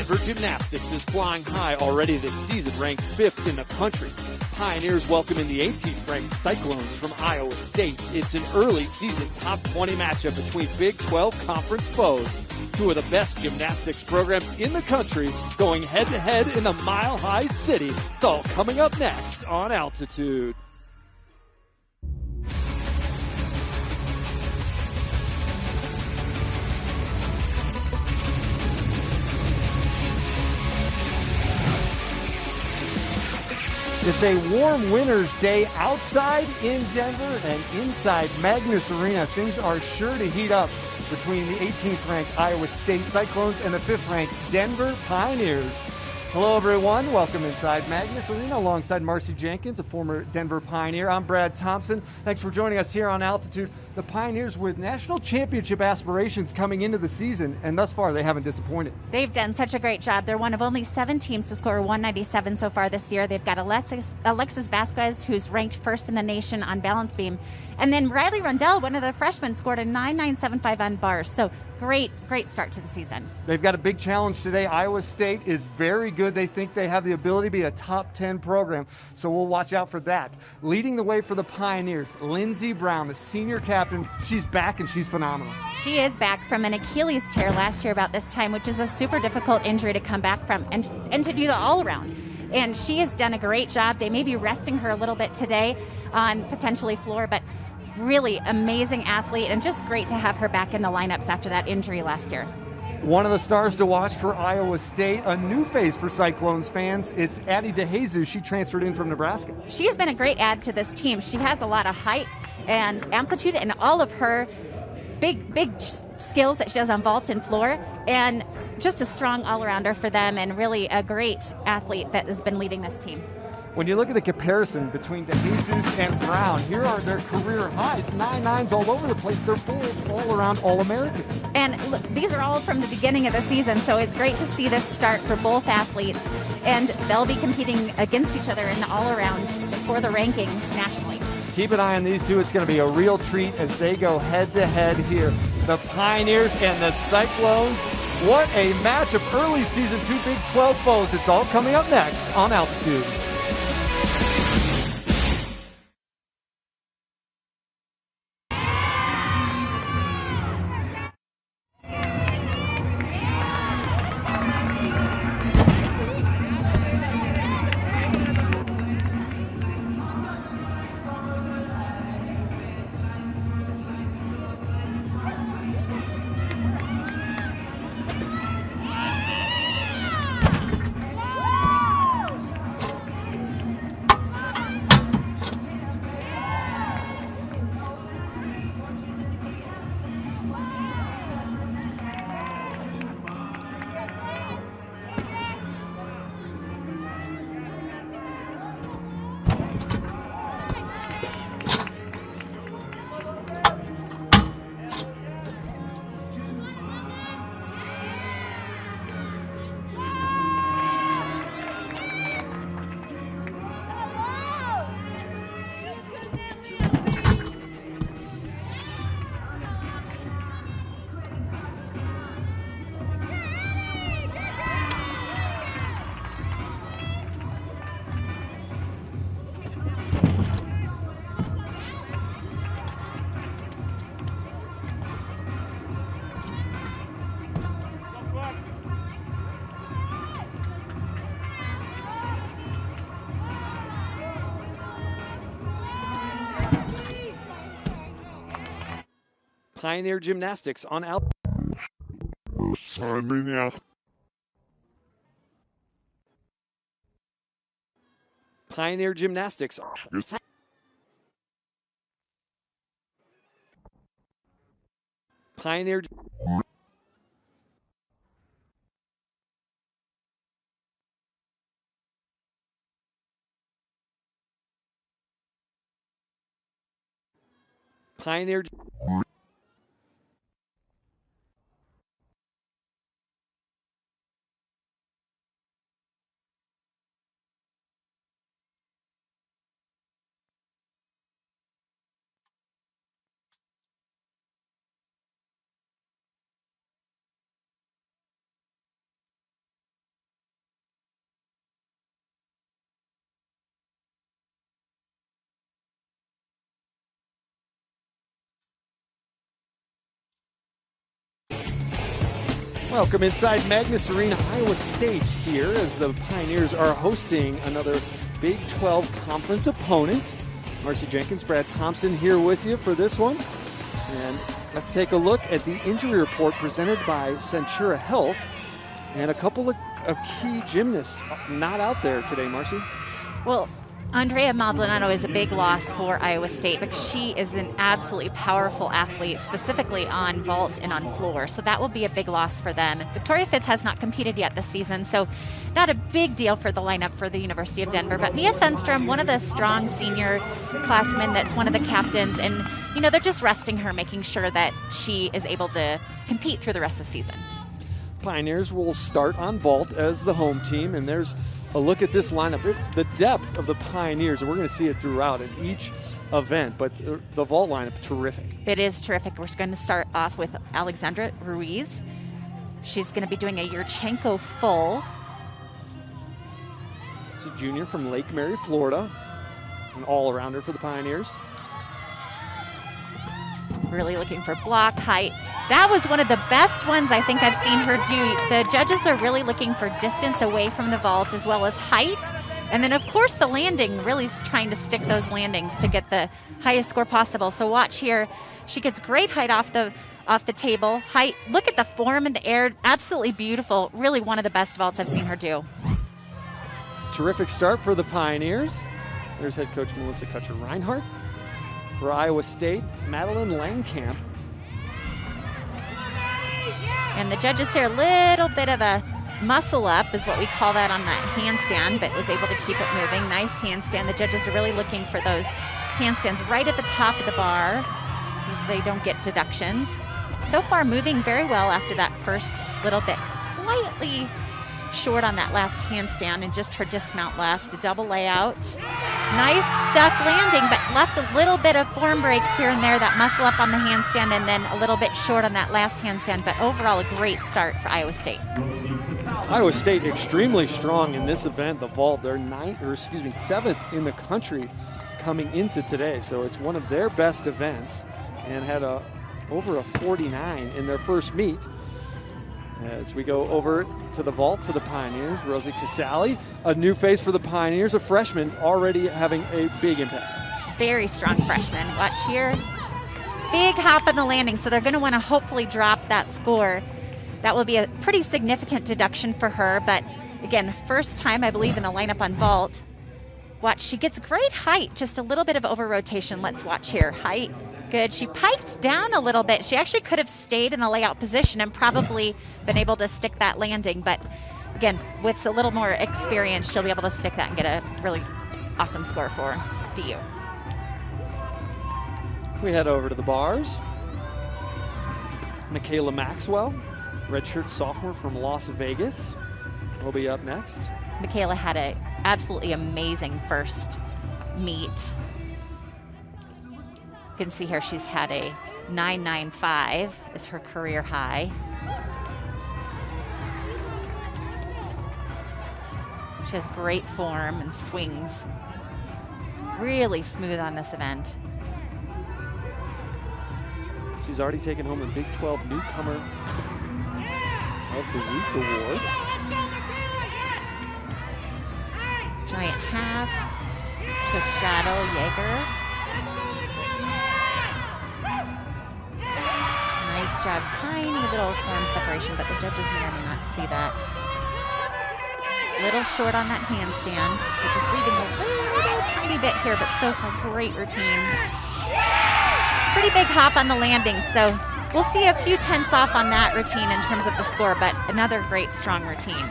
Denver Gymnastics is flying high already this season, ranked 5th in the country. Pioneers welcoming the 18th ranked Cyclones from Iowa State. It's an early season top 20 matchup between Big 12 conference foes. Two of the best gymnastics programs in the country going head to head in the Mile High City. It's all coming up next on Altitude. It's a warm winter's day outside in Denver and inside Magnus Arena. Things are sure to heat up between the 18th ranked Iowa State Cyclones and the 5th ranked Denver Pioneers. Hello, everyone. Welcome inside Magnus Arena alongside Marcy Jenkins, a former Denver Pioneer. I'm Brad Thompson. Thanks for joining us here on Altitude. The Pioneers with national championship aspirations coming into the season, and thus far they haven't disappointed. They've done such a great job. They're one of only 7 teams to score 197 so far this year. They've got Alexis Vasquez, who's ranked first in the nation on balance beam. And then Riley Rundell, one of the freshmen, scored a 9.975 on bars. So great start to the season. They've got a big challenge today. Iowa State is very good. They think they have the ability to be a top 10 program, so we'll watch out for that. Leading the way for the Pioneers, Lindsey Brown, the senior captain. She's back and she's phenomenal. She is back from an Achilles tear last year about this time, which is a super difficult injury to come back from and to do the all-around. And she has done a great job. They may be resting her a little bit today on potentially floor, but really amazing athlete and just great to have her back in the lineups after that injury last year. One of the stars to watch for Iowa State, a new face for Cyclones fans. It's Addie DeJesus. She transferred in from Nebraska. She's been a great add to this team. She has a lot of height and amplitude and all of her big skills that she does on vault and floor, and just a strong all-arounder for them and really a great athlete that has been leading this team. When you look at the comparison between DeJesus and Brown, here are their career highs, 9.9s all over the place. They're both all-around All-Americans. And look, these are all from the beginning of the season, so it's great to see this start for both athletes. And they'll be competing against each other in the all-around for the rankings nationally. Keep an eye on these two. It's going to be a real treat as they go head-to-head here. The Pioneers and the Cyclones. What a match of early season 2 Big 12 foes. It's all coming up next on Altitude. Pioneer Gymnastics on Altitude. Pioneer Gymnastics. Pioneer. Pioneer. Welcome inside Magnus Arena, Iowa State here as the Pioneers are hosting another Big 12 conference opponent. Marcy Jenkins, Brad Thompson here with you for this one. And let's take a look at the injury report presented by Centura Health. And a couple of key gymnasts not out there today, Marcy. Well, Andrea Maldonado is a big loss for Iowa State because she is an absolutely powerful athlete, specifically on vault and on floor. So that will be a big loss for them. Victoria Fitz has not competed yet this season, so not a big deal for the lineup for the University of Denver. But Mia Sundstrom, one of the strong senior classmen that's one of the captains, and they're just resting her, making sure that she is able to compete through the rest of the season. Pioneers will start on vault as the home team, and there's a look at this lineup. The depth of the Pioneers, and we're going to see it throughout in each event, but the vault lineup, terrific. It is terrific. We're going to start off with Alexandra Ruiz. She's going to be doing a Yurchenko full. It's a junior from Lake Mary, Florida, an all-arounder for the Pioneers. Really looking for block height. That was one of the best ones I think I've seen her do. The judges are really looking for distance away from the vault as well as height. And then, of course, the landing, really trying to stick those landings to get the highest score possible. So watch here. She gets great height off the table. Height. Look at the form in the air. Absolutely beautiful. Really one of the best vaults I've seen her do. Terrific start for the Pioneers. There's head coach Melissa Kutcher-Reinhardt. For Iowa State, Madeline Langkamp. And the judges here, a little bit of a muscle up is what we call that on that handstand, but was able to keep it moving. Nice handstand. The judges are really looking for those handstands right at the top of the bar so that they don't get deductions. So far, moving very well after that first little bit. Slightly short on that last handstand and just her dismount left. A double layout. Nice stuck landing, but left a little bit of form breaks here and there. That muscle up on the handstand and then a little bit short on that last handstand. But overall, a great start for Iowa State. Iowa State extremely strong in this event, the vault. They're seventh in the country coming into today. So it's one of their best events and had over a 49 in their first meet. As we go over to the vault for the Pioneers, Rosie Casali, a new face for the Pioneers, a freshman already having a big impact. Very strong freshman. Watch here. Big hop on the landing, so they're going to want to hopefully drop that score. That will be a pretty significant deduction for her, but again, first time, I believe, in the lineup on vault. Watch, she gets great height, just a little bit of over-rotation. Let's watch here. Height, good. She piked down a little bit. She actually could have stayed in the layout position and probably been able to stick that landing, but again, with a little more experience, she'll be able to stick that and get a really awesome score for DU. We head over to the bars. Michaela Maxwell, redshirt sophomore from Las Vegas, will be up next. Michaela had an absolutely amazing first meet. You can see here she's had a 9.95 is her career high. She has great form and swings. Really smooth on this event. She's already taken home the Big 12 Newcomer of the Week award. Giant half, twist straddle, Jaeger. Nice job, tiny little form separation, but the judges may or may not see that. Little short on that handstand, so just leaving a little tiny bit here, but so far, great routine. Pretty big hop on the landing, so we'll see a few tenths off on that routine in terms of the score, but another great, strong routine.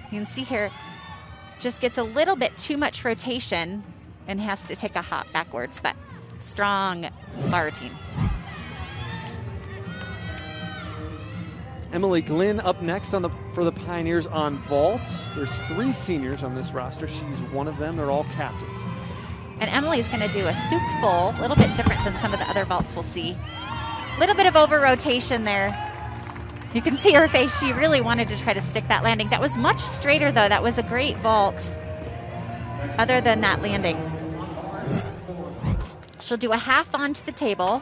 You can see here, just gets a little bit too much rotation and has to take a hop backwards, but strong bar routine. Emily Glynn up next for the Pioneers on vault. There's 3 seniors on this roster. She's one of them. They're all captains. And Emily's going to do a soup full, a little bit different than some of the other vaults we'll see. A little bit of over rotation there. You can see her face. She really wanted to try to stick that landing. That was much straighter, though. That was a great vault, other than that landing. She'll do a half onto the table.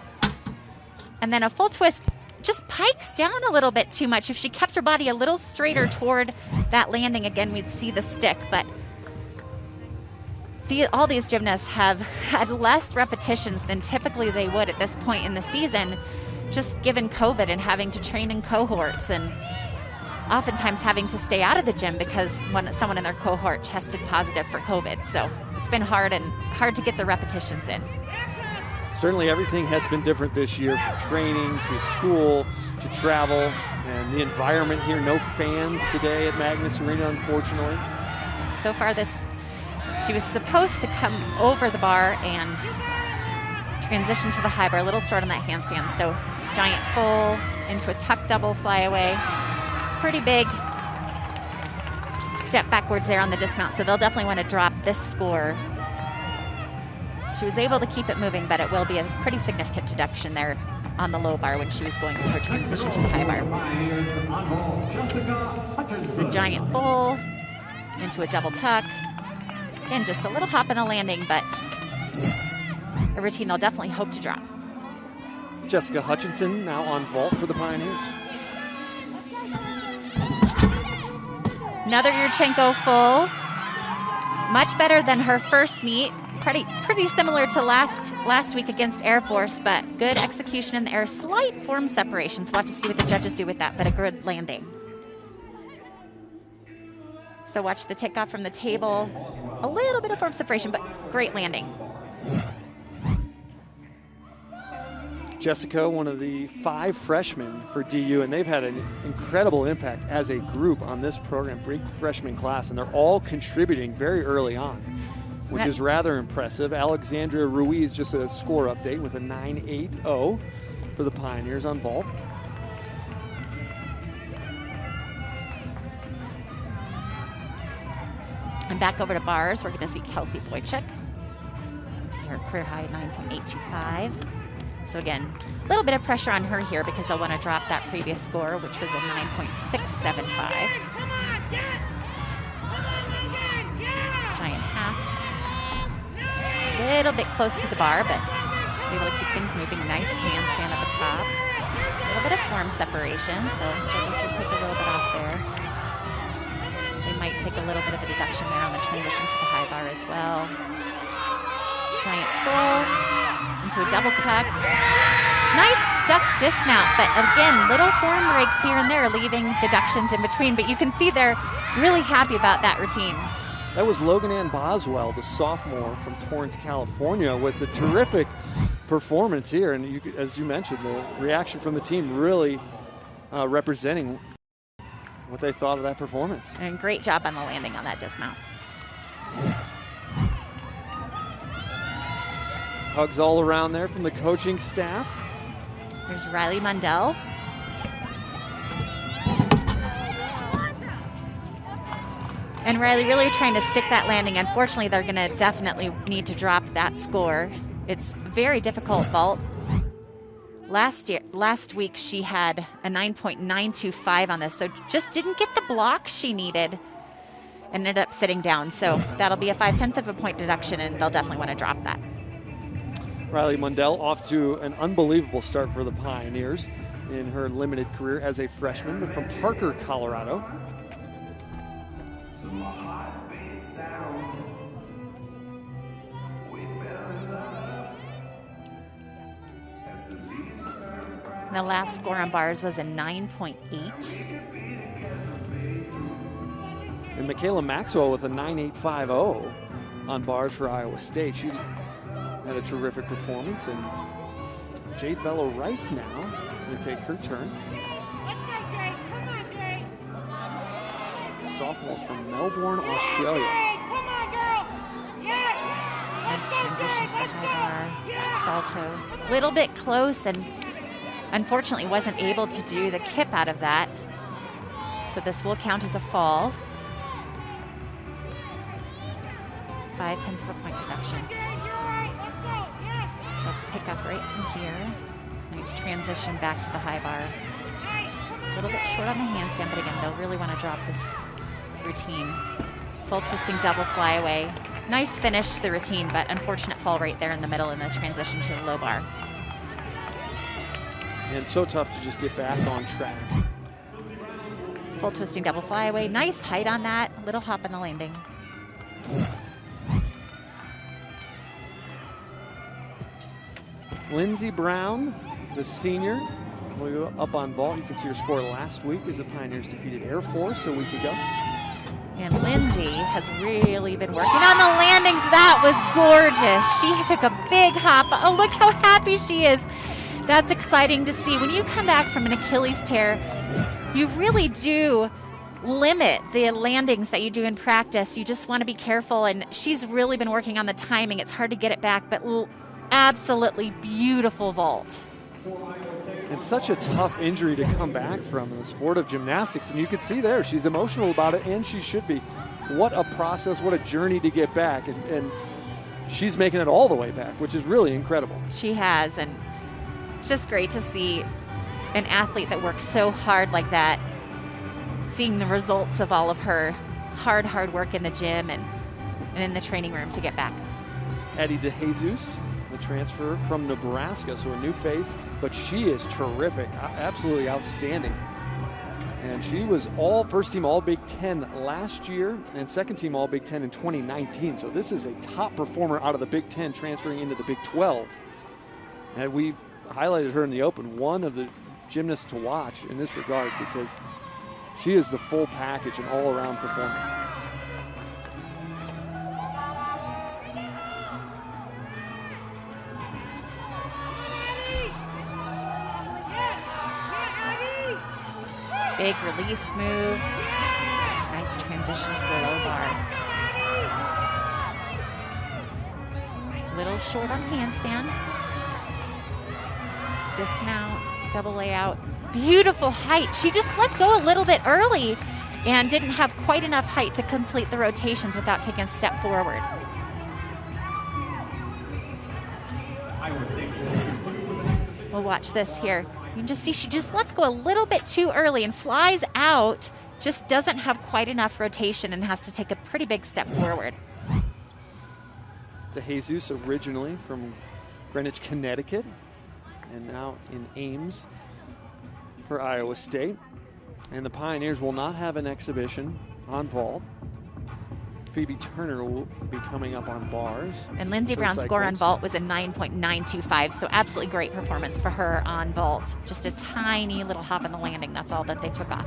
And then a full twist just pikes down a little bit too much. If she kept her body a little straighter toward that landing, again, we'd see the stick. But all these gymnasts have had less repetitions than typically they would at this point in the season, just given COVID and having to train in cohorts and oftentimes having to stay out of the gym because someone in their cohort tested positive for COVID. So it's been hard to get the repetitions in. Certainly everything has been different this year, from training to school to travel, and the environment here. No fans today at Magnus Arena, unfortunately. So far she was supposed to come over the bar and transition to the high bar, a little short on that handstand. So giant full into a tuck double flyaway. Pretty big step backwards there on the dismount, so they'll definitely want to drop this score. She was able to keep it moving, but it will be a pretty significant deduction there on the low bar when she was going through her transition to the high bar. This is a giant full into a double tuck. And just a little hop in the landing, but a routine they'll definitely hope to drop. Jessica Hutchinson now on vault for the Pioneers. Another Yurchenko full. Much better than her first meet. Pretty similar to last week against Air Force, but good execution in the air. Slight form separations. We'll have to see what the judges do with that, but a good landing. So watch the takeoff from the table. A little bit of form separation, but great landing. Jessica, one of the 5 freshmen for DU, and they've had an incredible impact as a group on this program, big freshman class, and they're all contributing very early on, which is rather impressive. Alexandria Ruiz, just a score update with a 9.80 for the Pioneers on vault. And back over to bars, we're going to see Kelsey Boychuk. See her career high 9.825. So again, a little bit of pressure on her here because they'll want to drop that previous score, which was a 9.675. Giant half. A little bit close to the bar, but was able to keep things moving. Nice handstand at the top. A little bit of form separation, so judges will take a little bit off there. They might take a little bit of a deduction there on the transition to the high bar as well. Giant full into a double tuck. Nice stuck dismount, but again, little form breaks here and there, leaving deductions in between. But you can see they're really happy about that routine. That was Logan Ann Boswell, the sophomore from Torrance, California, with a terrific performance here. And as you mentioned, the reaction from the team really representing what they thought of that performance. And great job on the landing on that dismount. Hugs all around there from the coaching staff. There's Riley Mundell. And Riley really trying to stick that landing. Unfortunately, they're going to definitely need to drop that score. It's very difficult vault. Last week, she had a 9.925 on this, so just didn't get the block she needed and ended up sitting down. So that'll be a 5/10 of a point deduction, and they'll definitely want to drop that. Riley Mundell off to an unbelievable start for the Pioneers in her limited career as a freshman, but from Parker, Colorado. The last score on bars was a 9.8. And Michaela Maxwell with a 9.850 on bars for Iowa State. She had a terrific performance. And Jade Bello-Wright's now going to take her turn. Sophomore from Melbourne, Australia. Nice transition to the high bar. Salto. Little bit close and unfortunately wasn't able to do the kip out of that. So this will count as a fall. 5/10 of a point deduction. They'll pick up right from here. Nice transition back to the high bar. A little bit short on the handstand, but again, they'll really want to drop this routine. Full twisting double flyaway. Nice finish to the routine, but unfortunate fall right there in the middle in the transition to the low bar. And so tough to just get back on track. Full twisting double flyaway. Nice height on that. Little hop on the landing. Lindsey Brown, the senior, will go up on vault. You can see her score last week as the Pioneers defeated Air Force a week ago. And Lindsay has really been working on the landings. That was gorgeous. She took a big hop. Oh, look how happy she is. That's exciting to see. When you come back from an Achilles tear, you really do limit the landings that you do in practice. You just want to be careful, and she's really been working on the timing. It's hard to get it back, but absolutely beautiful vault. And such a tough injury to come back from in the sport of gymnastics. And you can see there, she's emotional about it, and she should be. What a process, what a journey to get back. And she's making it all the way back, which is really incredible. She has, and just great to see an athlete that works so hard like that, seeing the results of all of her hard work in the gym and in the training room to get back. Eddie DeJesus, the transfer from Nebraska, so a new face, but she is terrific, absolutely outstanding. And she was first team All Big Ten last year and second team All Big Ten in 2019. So this is a top performer out of the Big Ten transferring into the Big 12. And we highlighted her in the Open, one of the gymnasts to watch in this regard, because she is the full package and all-around performer. Big release move. Nice transition to the low bar. Little short on handstand. Dismount, double layout. Beautiful height. She just let go a little bit early and didn't have quite enough height to complete the rotations without taking a step forward. We'll watch this here. You can just see she just lets go a little bit too early and flies out, just doesn't have quite enough rotation and has to take a pretty big step forward. DeJesus, originally from Greenwich, Connecticut, and now in Ames for Iowa State. And the Pioneers will not have an exhibition on vault. Phoebe Turner will be coming up on bars. And Lindsey Brown's score on vault was a 9.925, so absolutely great performance for her on vault. Just a tiny little hop on the landing. That's all that they took off.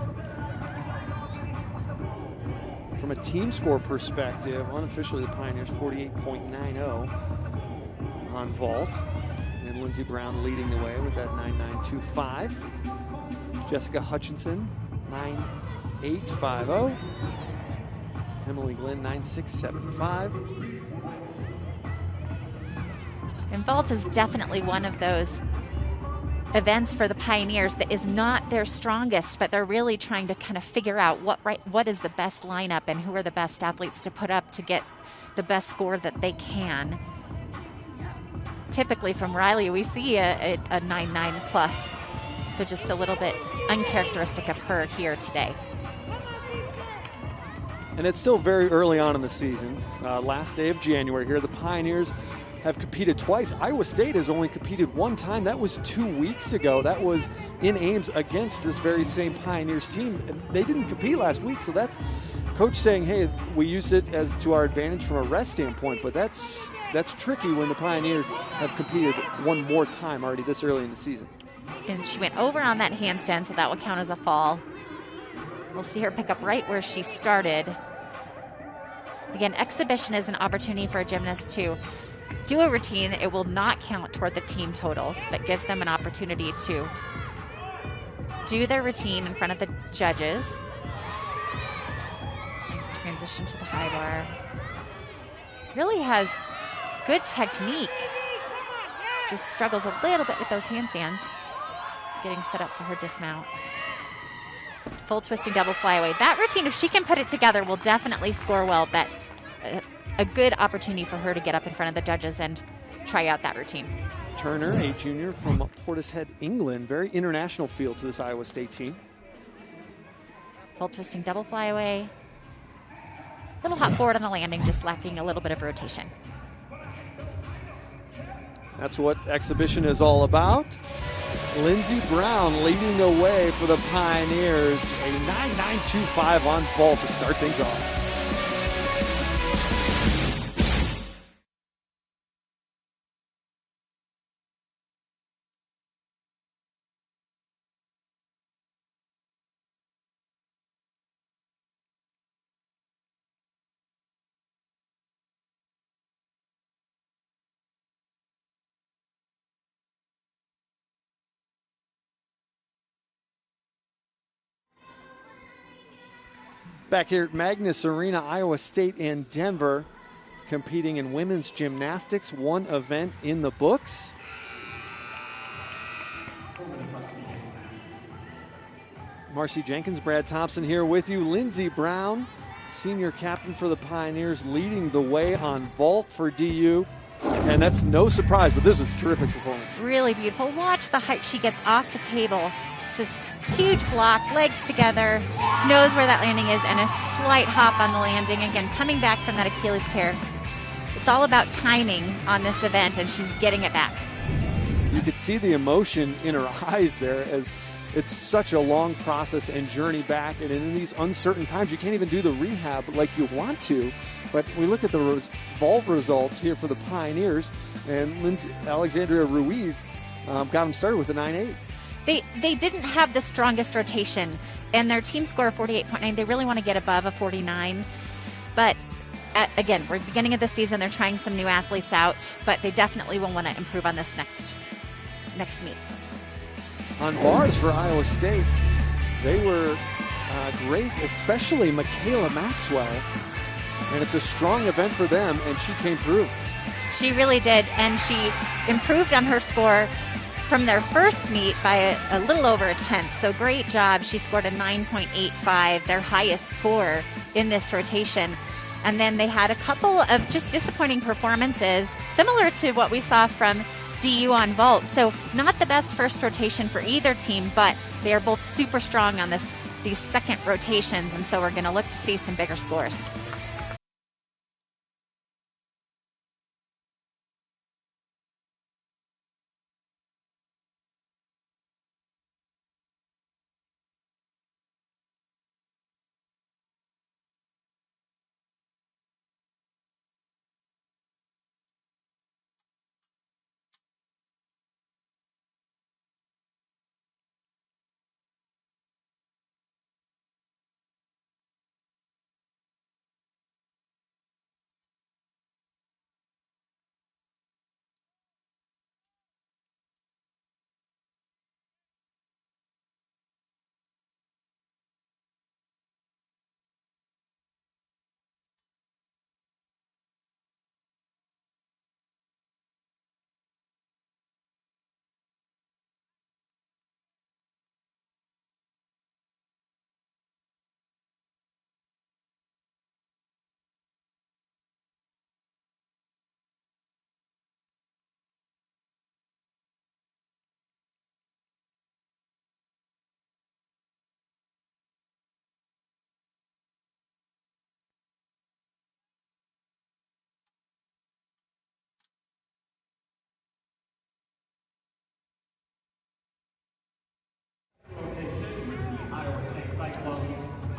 From a team score perspective, unofficially the Pioneers 48.90 on vault. And Lindsey Brown leading the way with that 9.925. Jessica Hutchinson, 9.850. Emily Glenn, 9.675. And vault is definitely one of those events for the Pioneers that is not their strongest, but they're really trying to kind of figure out what is the best lineup and who are the best athletes to put up to get the best score that they can. Typically from Riley, we see a 9.9 plus, so just a little bit uncharacteristic of her here today. And it's still very early on in the season. Last day of January here. The Pioneers have competed twice. Iowa State has only competed one time. That was 2 weeks ago. That was in Ames against this very same Pioneers team. And they didn't compete last week, so that's coach saying, hey, we use it as to our advantage from a rest standpoint, but that's tricky when the Pioneers have competed one more time already this early in the season. And she went over on that handstand, so that will count as a fall. We'll see her pick up right where she started. Again, exhibition is an opportunity for a gymnast to do a routine. It will not count toward the team totals, but gives them an opportunity to do their routine in front of the judges. Nice transition to the high bar. Really has good technique. Just struggles a little bit with those handstands. Getting set up for her dismount. Full twisting double flyaway. That routine, if she can put it together, will definitely score well, but a good opportunity for her to get up in front of the judges and try out that routine. Turner, a junior from Portishead, England. Very international feel to this Iowa State team. Full twisting double flyaway. Little hop forward on the landing, just lacking a little bit of rotation. That's what exhibition is all about. Lindsey Brown leading the way for the Pioneers. A 9.925 on vault to start things off. Back here at Magnus Arena, Iowa State and Denver competing in women's gymnastics. One event in the books. Marcy Jenkins, Brad Thompson here with you. Lindsey Brown, senior captain for the Pioneers, leading the way on vault for DU. And that's no surprise, but this is a terrific performance. Really beautiful. Watch the height she gets off the table. Just huge block, legs together, knows where that landing is, and a slight hop on the landing. Again, coming back from that Achilles tear. It's all about timing on this event, and she's getting it back. You could see the emotion in her eyes there, as it's such a long process and journey back. And in these uncertain times, you can't even do the rehab like you want to. But we look at the vault results here for the Pioneers, and Alexandria Ruiz got them started with a 9.8. They didn't have the strongest rotation, and their team score of 48.9. They really want to get above a 49. But again, we're at the beginning of the season. They're trying some new athletes out, but they definitely will want to improve on this next meet. On bars for Iowa State, they were great, especially Michaela Maxwell. And it's a strong event for them, and she came through. She really did, and she improved on her score from their first meet by a little over a tenth. So great job. She scored a 9.85, their highest score in this rotation. And then they had a couple of just disappointing performances, similar to what we saw from DU on vault. So not the best first rotation for either team, but they are both super strong on these second rotations. And so we're going to look to see some bigger scores.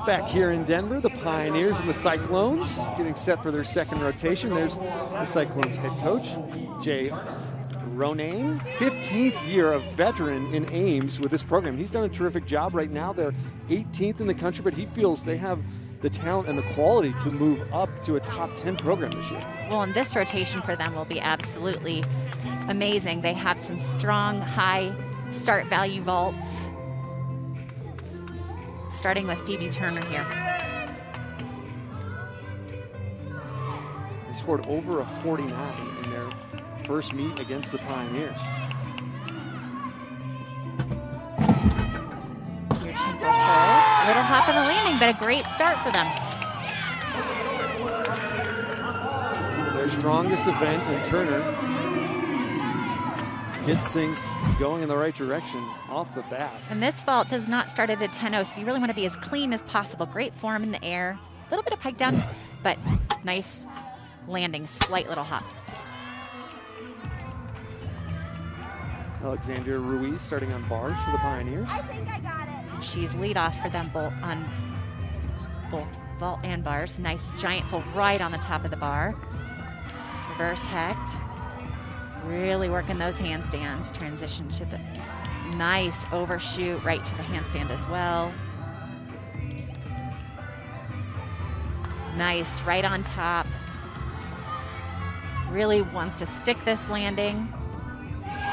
Back here in Denver, the Pioneers and the Cyclones getting set for their second rotation. There's the Cyclones head coach, Jay Ronayne, 15th year, a veteran in Ames with this program. He's done a terrific job right now. They're 18th in the country, but he feels they have the talent and the quality to move up to a top 10 program this year. Well, and this rotation for them will be absolutely amazing. They have some strong, high start value vaults, starting with Phoebe Turner here. They scored over a 49 in their first meet against the Pioneers. Your tempo full. Little hop in the landing, but a great start for them. Their strongest event, and Turner gets things going in the right direction off the bat. And this vault does not start at a 10-0, so you really want to be as clean as possible. Great form in the air. A little bit of pike down, but nice landing, slight little hop. Alexandria Ruiz starting on bars for the Pioneers. I think I got it. She's lead off for them both on both vault and bars. Nice giant full right on the top of the bar. Reverse hecht. Really working those handstands. Transition to the nice overshoot right to the handstand as well. Nice right on top. Really wants to stick this landing.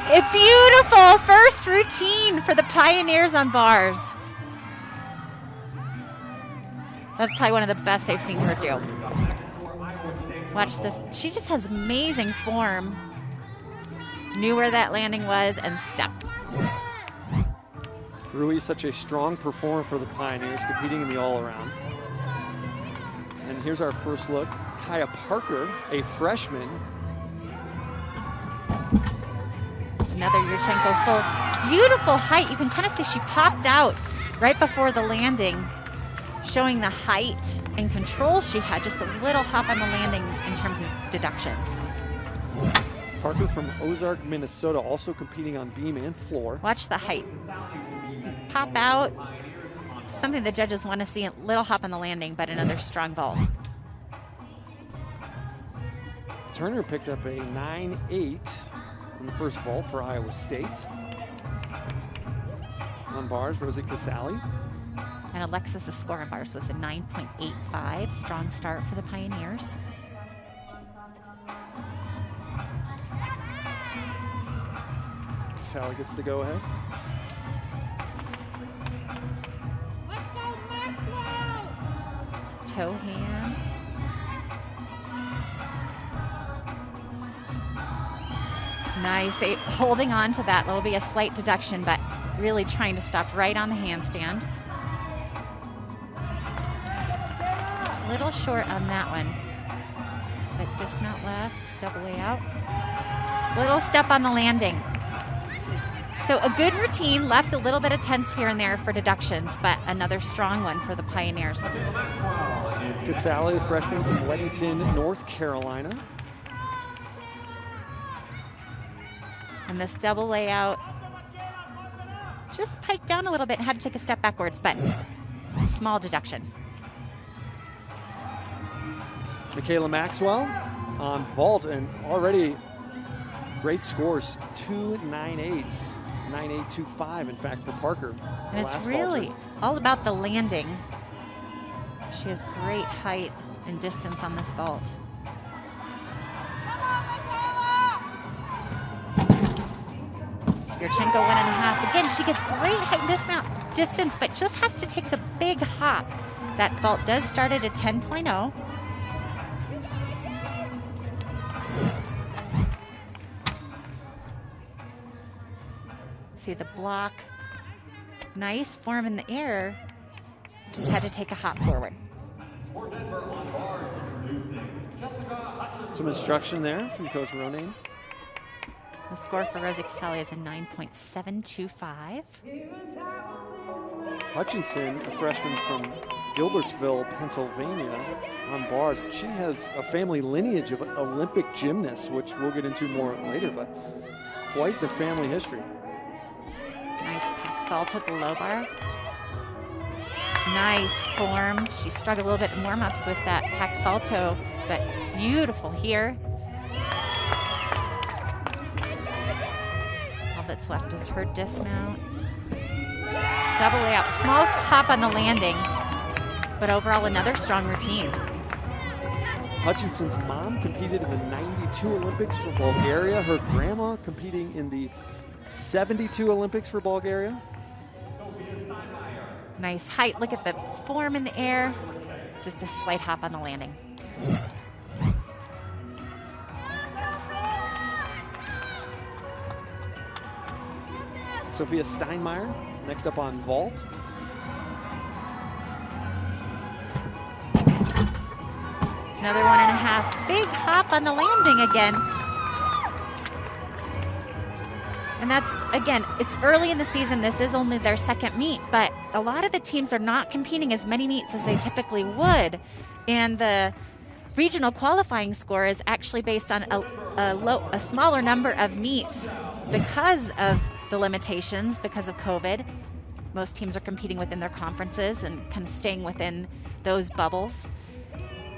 A beautiful first routine for the Pioneers on bars. That's probably one of the best I've seen her do. Watch she just has amazing form. Knew where that landing was and stepped. Ruiz, such a strong performer for the Pioneers, competing in the all-around. And here's our first look. Kaya Parker, a freshman. Another Yurchenko full. Beautiful height. You can kind of see she popped out right before the landing, showing the height and control she had. Just a little hop on the landing in terms of deductions. Parker from Ozark, Minnesota, also competing on beam and floor. Watch the height. Pop out. Something the judges want to see. A little hop on the landing, but another strong vault. Turner picked up a 9.8 on the first vault for Iowa State. On bars, Rosie Casali. And Alexis' score on bars was a 9.85. Strong start for the Pioneers. Casali gets the go-ahead. Toe hand. Nice. Holding on to that. There'll be a slight deduction, but really trying to stop right on the handstand. A little short on that one. But dismount left, double way out. Little step on the landing. So a good routine, left a little bit of tense here and there for deductions, but another strong one for the Pioneers. Casali, a freshman from Weddington, North Carolina. And this double layout just piped down a little bit and had to take a step backwards, but small deduction. Michaela Maxwell on vault, and already great scores, 2.98s, 9.825 in fact for Parker. And it's really all about the landing. She has great height and distance on this vault. Yurchenko 1.5. Again, she gets great height and dismount distance, but just has to take a big hop. That vault does start at a 10.0. See the block. Nice form in the air. Just had to take a hop forward. Some instruction there from Coach Ronayne. The score for Rosie Casali is a 9.725. Hutchinson, a freshman from Gilbertsville, Pennsylvania, on bars. She has a family lineage of Olympic gymnasts, which we'll get into more later, but quite the family history. Nice pack salto to the low bar. Nice form. She struggled a little bit in warm-ups with that pack salto, but beautiful here. All that's left is her dismount. Double layout. Small hop on the landing, but overall another strong routine. Hutchinson's mom competed in the 92 Olympics for Bulgaria. Her grandma competing in the 72 Olympics for Bulgaria. Nice height. Look at the form in the air. Just a slight hop on the landing. Sophia Steinmeier next up on vault. Another 1.5. Big hop on the landing again. And that's, again, it's early in the season. This is only their second meet, but a lot of the teams are not competing as many meets as they typically would. And the regional qualifying score is actually based on a smaller number of meets because of the limitations, because of COVID, most teams are competing within their conferences and kind of staying within those bubbles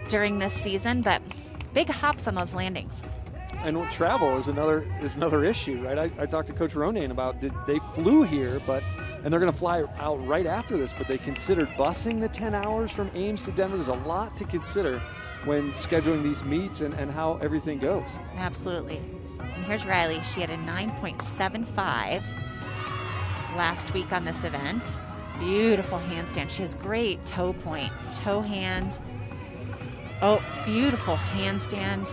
during this season, but big hops on those landings. And travel is another issue, right? I talked to Coach Ronayne about they flew here, and they're going to fly out right after this, but they considered busing the 10 hours from Ames to Denver. There's a lot to consider when scheduling these meets and how everything goes. Absolutely. And here's Riley. She had a 9.75 last week on this event. Beautiful handstand. She has great toe point, toe hand. Oh, beautiful handstand.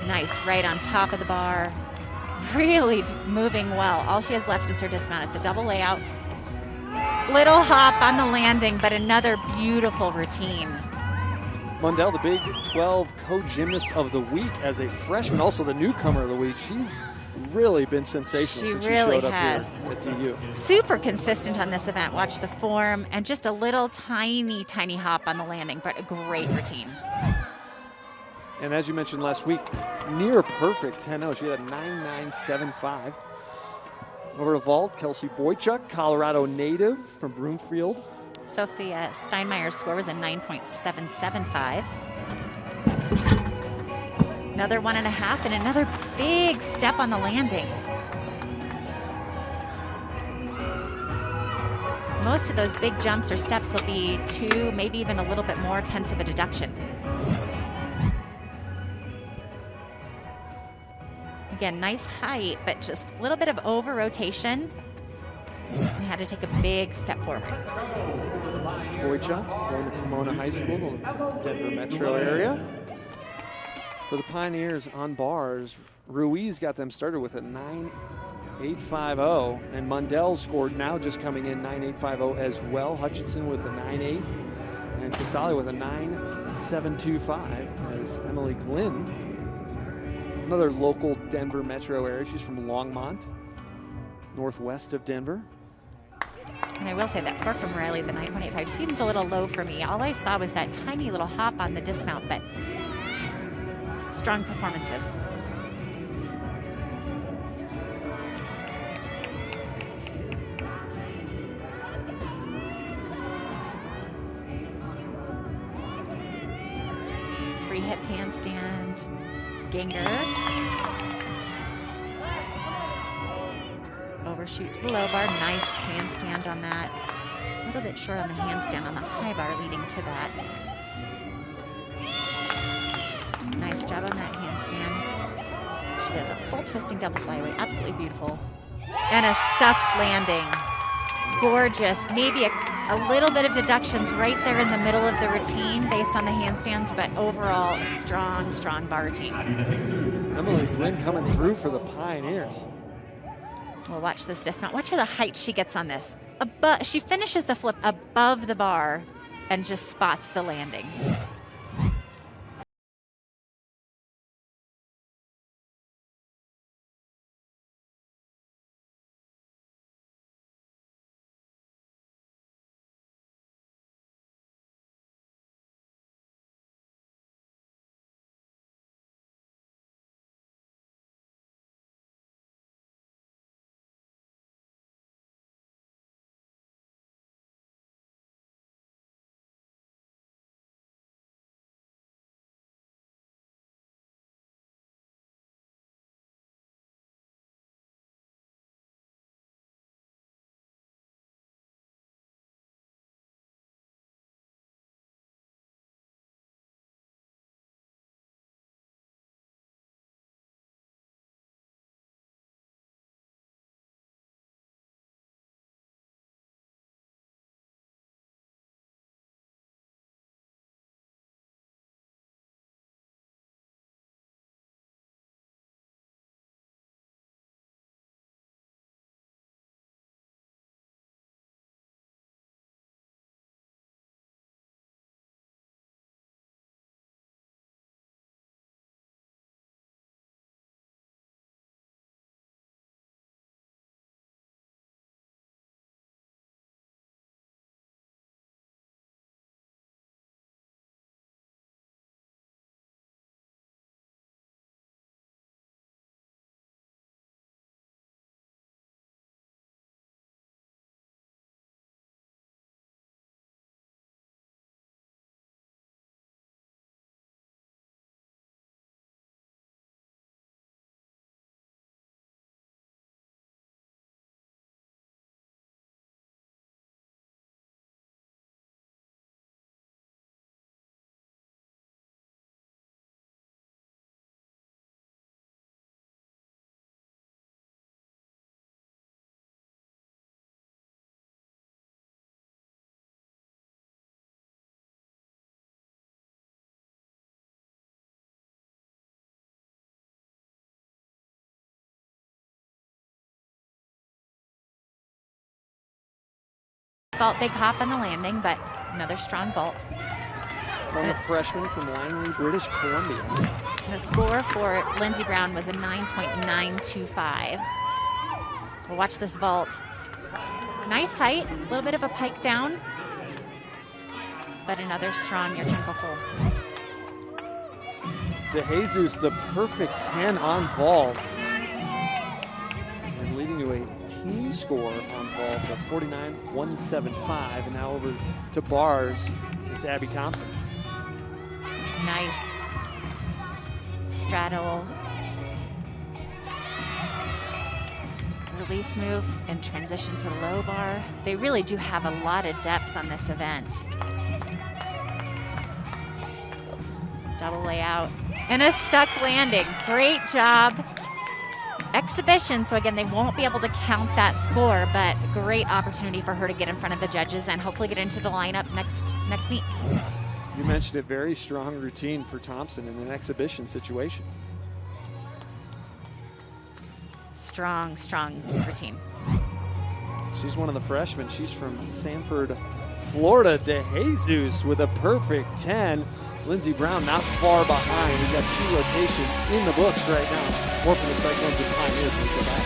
Nice, right on top of the bar. Really moving well. All she has left is her dismount. It's a double layout. Little hop on the landing, but another beautiful routine. Mundell, the Big 12 co-gymnast of the week as a freshman, also the newcomer of the week. She's really been sensational since she showed up here at DU. Super consistent on this event. Watch the form and just a little tiny hop on the landing, but a great routine. And as you mentioned last week, near perfect 10-0. She had a 9.975. Over to vault, Kelsey Boychuk, Colorado native from Broomfield. Sophia Steinmeier's score was a 9.775. Another 1.5 and another big step on the landing. Most of those big jumps or steps will be 2, maybe even a little bit more tenths of a deduction. Again, nice height, but just a little bit of over rotation. And had to take a big step forward. Boychuk going to Pomona High School, Denver metro area. For the Pioneers on bars, Ruiz got them started with a 9.850, and Mundell scored now just coming in 9.850 as well. Hutchinson with a 9.8, and Casale with a 9.725 as Emily Glynn, another local Denver metro area. She's from Longmont, northwest of Denver. And I will say that score from Riley, the 9.85, seems a little low for me. All I saw was that tiny little hop on the dismount, but strong performances. Free hip handstand, Ginger. Overshoot to the low bar, nice handstand on that. A little bit short on the handstand on the high bar leading to that. Nice job on that handstand. She does a full twisting double flyaway, absolutely beautiful. And a stuck landing. Gorgeous, maybe a little bit of deductions right there in the middle of the routine based on the handstands, but overall a strong bar routine. Emily Glynn coming through for the Pioneers. We'll watch this dismount. Watch her the height she gets on this. She finishes the flip above the bar and just spots the landing. Vault big hop on the landing, but another strong vault. On the freshman from Langley, British Columbia. The score for Lindsey Brown was a 9.925. We'll watch this vault. Nice height, a little bit of a pike down, but another strong near tempo full. DeJesus, the perfect 10 on vault. And leading to a team score on vault of 49.175. And now over to bars, it's Abby Thompson. Nice. Straddle. Release move and transition to the low bar. They really do have a lot of depth on this event. Double layout and a stuck landing. Great job. Exhibition, so again, they won't be able to count that score, but great opportunity for her to get in front of the judges and hopefully get into the lineup next meet. You mentioned a very strong routine for Thompson in an exhibition situation. Strong routine. She's one of the freshmen. She's from Sanford, Florida. DeJesus with a perfect 10. Lindsey Brown not far behind. We've got 2 rotations in the books right now. More from the Cyclones and Pioneers when we go back.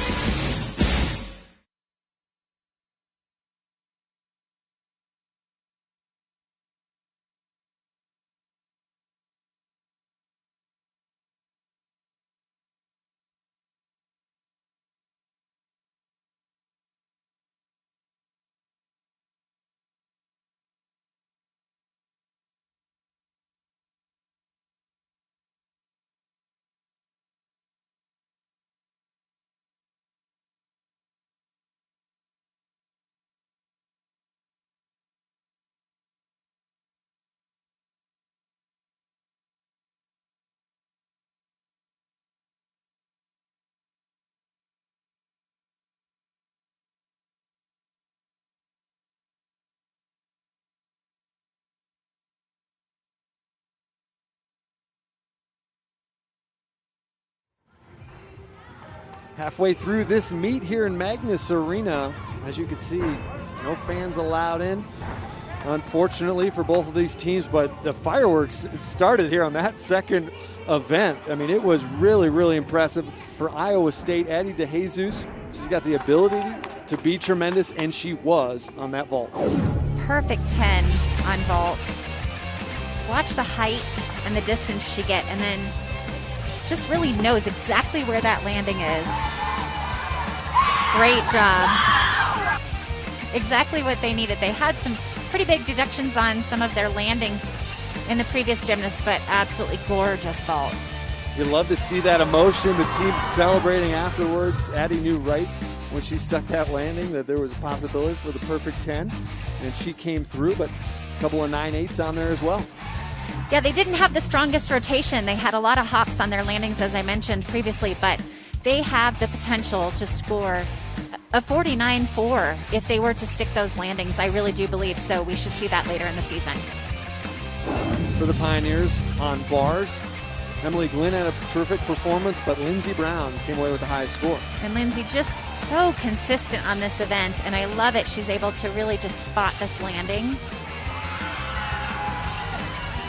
Halfway through this meet here in Magnus Arena, as you can see, no fans allowed in, unfortunately for both of these teams, but the fireworks started here on that second event. I mean, it was really, really impressive for Iowa State. Addie DeJesus, she's got the ability to be tremendous, and she was on that vault. Perfect 10 on vault. Watch the height and the distance she get, and then just really knows exactly where that landing is. Great job. Exactly what they needed. They had some pretty big deductions on some of their landings in the previous gymnasts, but absolutely gorgeous vault. You love to see that emotion, the team celebrating afterwards. Addie knew right when she stuck that landing that there was a possibility for the perfect 10, and she came through, but a couple of 9.8s on there as well. Yeah, they didn't have the strongest rotation. They had a lot of hops on their landings, as I mentioned previously, but they have the potential to score a 49.4 if they were to stick those landings. I really do believe so. We should see that later in the season. For the Pioneers on bars, Emily Glynn had a terrific performance, but Lindsey Brown came away with the highest score. And Lindsey just so consistent on this event, and I love it. She's able to really just spot this landing.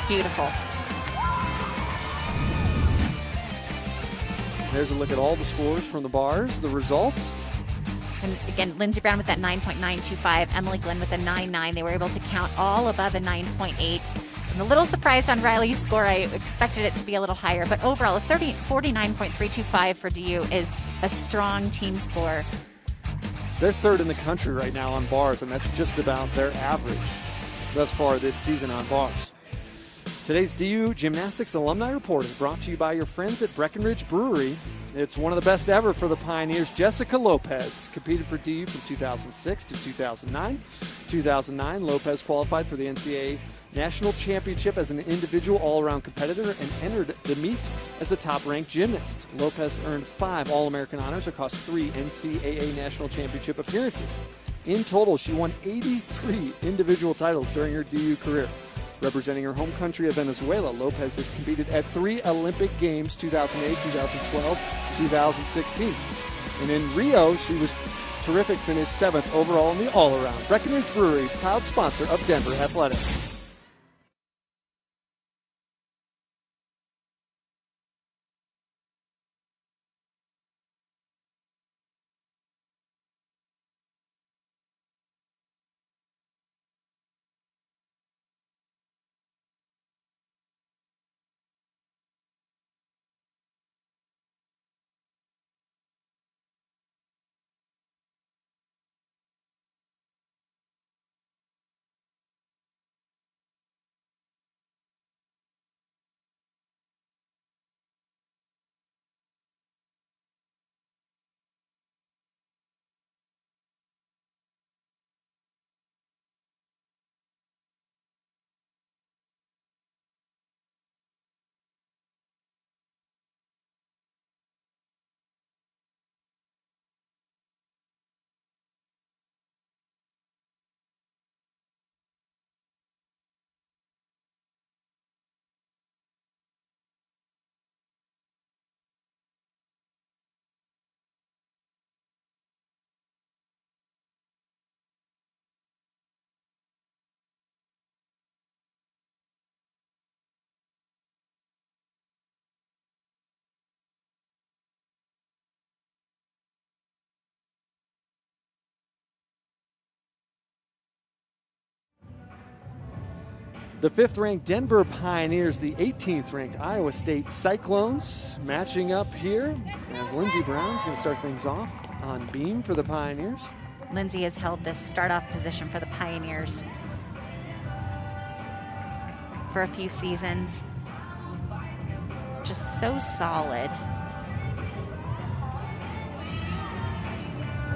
Beautiful. There's a look at all the scores from the bars, the results. And again, Lindsey Brown with that 9.925, Emily Glynn with a 9.9. They were able to count all above a 9.8. I'm a little surprised on Riley's score. I expected it to be a little higher, but overall, a 49.325 for DU is a strong team score. They're third in the country right now on bars, and that's just about their average thus far this season on bars. Today's DU Gymnastics Alumni Report is brought to you by your friends at Breckenridge Brewery. It's one of the best ever for the Pioneers. Jessica Lopez competed for DU from 2006 to 2009. 2009, Lopez qualified for the NCAA National Championship as an individual all-around competitor and entered the meet as a top-ranked gymnast. Lopez earned 5 All-American honors across 3 NCAA National Championship appearances. In total, she won 83 individual titles during her DU career. Representing her home country of Venezuela, Lopez has competed at 3 Olympic Games, 2008, 2012, 2016. And in Rio, she was terrific finish, 7th overall in the all-around. Breckenridge Brewery, proud sponsor of Denver Athletics. The 5th-ranked Denver Pioneers, the 18th-ranked Iowa State Cyclones matching up here as Lindsey Brown's going to start things off on beam for the Pioneers. Lindsey has held this start-off position for the Pioneers for a few seasons. Just so solid.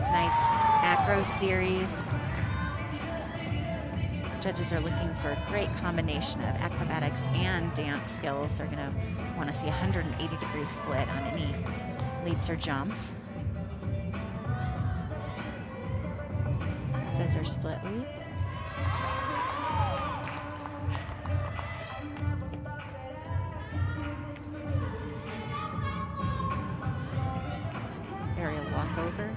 Nice acro series. Judges are looking for a great combination of acrobatics and dance skills. They're going to want to see a 180-degree split on any leaps or jumps. Scissor split leap. Aerial walkover.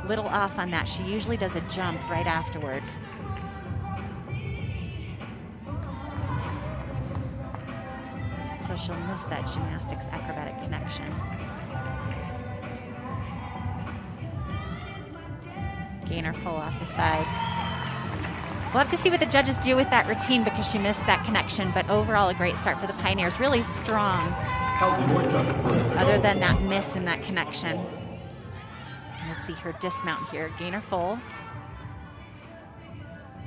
Little off on that. She usually does a jump right afterwards. So she'll miss that gymnastics acrobatic connection. Gainer full off the side. We'll have to see what the judges do with that routine because she missed that connection, but overall a great start for the Pioneers. Really strong, other than that miss and that connection. We'll see her dismount here. Gainer full.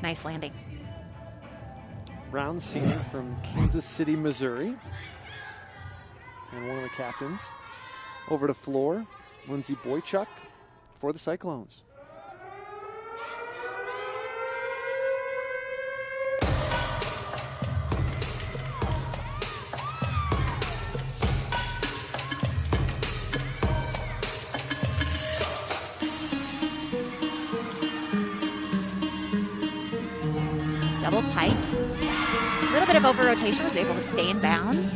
Nice landing. Brown, senior from Kansas City, Missouri, and one of the captains. Over to floor, Lindsey Boychuk for the Cyclones. Double pike. A little bit of over rotation, was able to stay in bounds.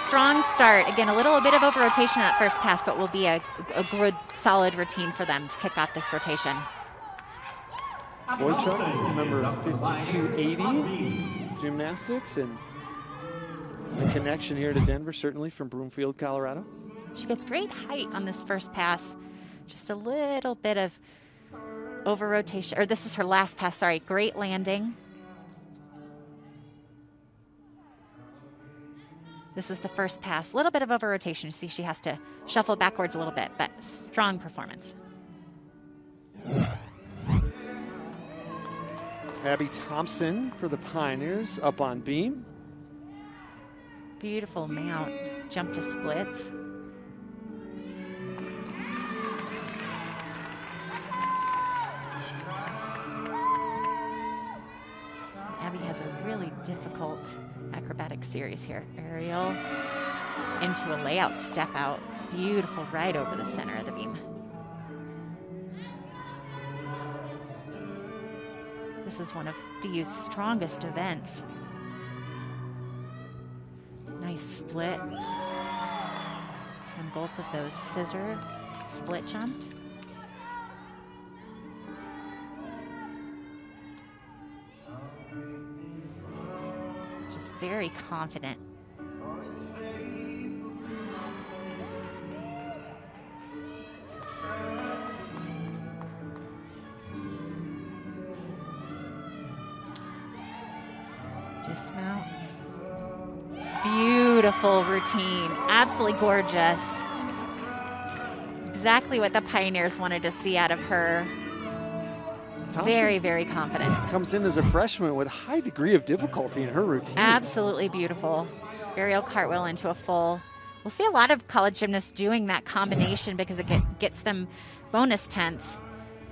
Strong start. Again, a little bit of over rotation at first pass, but will be a good, solid routine for them to kick off this rotation. Boychuk, number 5280, gymnastics, and The connection here to Denver, certainly from Broomfield, Colorado. She gets great height on this first pass. Just a little bit of over rotation, or this is her last pass, sorry. Great landing. This is the first pass. A little bit of over rotation. You see she has to shuffle backwards a little bit, but strong performance. Abby Thompson for the Pioneers up on beam. Beautiful mount, jump to splits. Abby has a really difficult acrobatic series here. Aerial into a layout step out. Beautiful right over the center of the beam. This is one of DU's strongest events. Nice split on both of those scissor split jumps. Just very confident. Dismount. Beautiful routine, absolutely gorgeous. Exactly what the Pioneers wanted to see out of her. Thompson very, very confident. Comes in as a freshman with a high degree of difficulty in her routine. Absolutely beautiful. Aerial cartwheel into a full. We'll see a lot of college gymnasts doing that combination because it gets them bonus tenths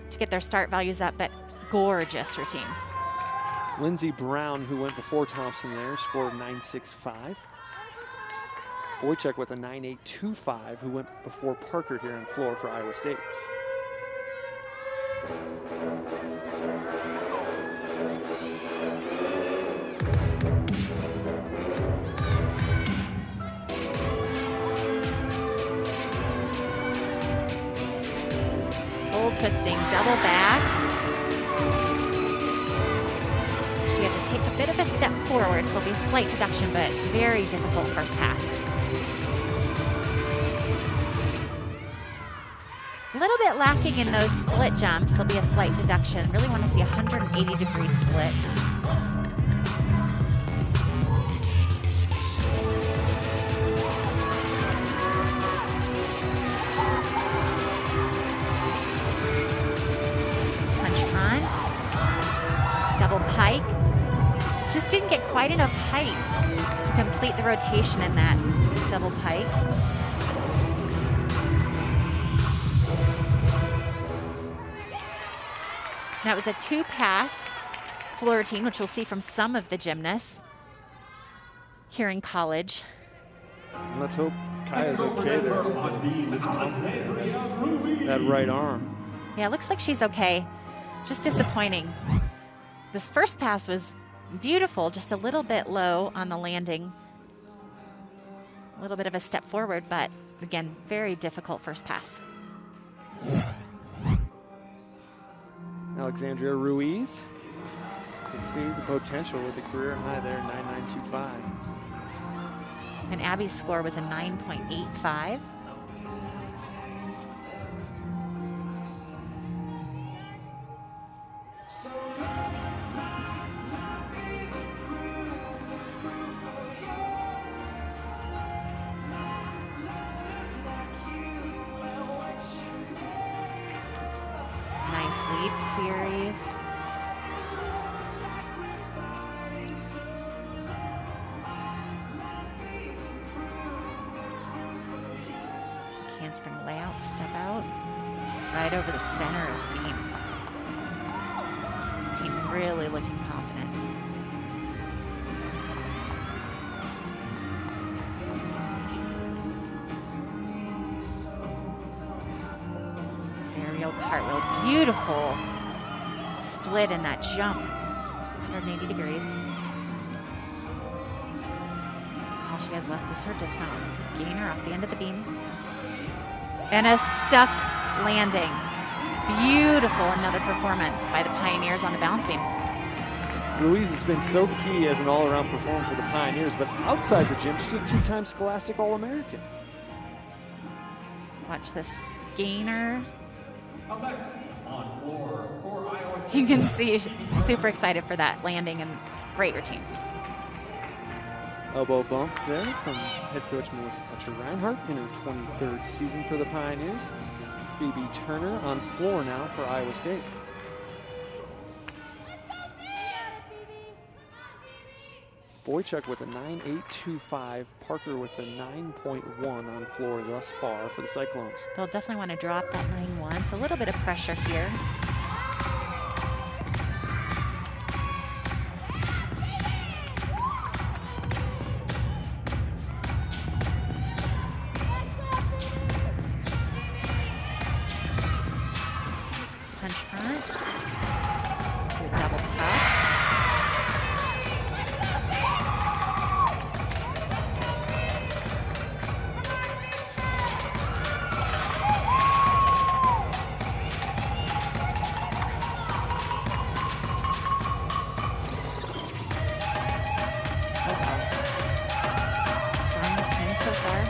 to get their start values up, but gorgeous routine. Lindsey Brown, who went before Thompson there, scored 9.65. Boychuk with a 9.825, who went before Parker here on floor for Iowa State. Full twisting, double back. She had to take a bit of a step forward, so there'll be a slight deduction, but very difficult first pass. A little bit lacking in those split jumps. There'll be a slight deduction. Really want to see a 180-degree split. Punch front. Double pike. Just didn't get quite enough height to complete the rotation in that double pike. That was a two-pass floor routine, which we'll see from some of the gymnasts here in college. Let's hope Kaya's okay there. Discomfort there. That right arm. Yeah, it looks like she's okay. Just disappointing. This first pass was beautiful, just a little bit low on the landing. A little bit of a step forward, but again, very difficult first pass. Alexandria Ruiz. You can see the potential with the career high there, 9.925. And Abby's score was a 9.85. Nice leap series. Handspring layout, step out, right over the center of the beam. This team really looking confident. Aerial cartwheel, beautiful split in that jump, 180 degrees. All she has left is her dismount. It's a gainer off the end of the beam. And a stuck landing. Beautiful, another performance by the Pioneers on the balance beam. Ruiz has been so key as an all-around performer for the Pioneers, but outside the gym, she's a 2-time Scholastic All-American. Watch this gainer. Up next on floor for Iowa State. You can see she's super excited for that landing and great routine. Elbow bump there from head coach Melissa Fletcher-Reinhardt in her 23rd season for the Pioneers. Phoebe Turner on floor now for Iowa State. Boychuk with a 9.825, Parker with a 9.1 on floor thus far for the Cyclones. They'll definitely want to drop that 9-1, so a little bit of pressure here. Punch front, to a double tuck. Strong routine so far.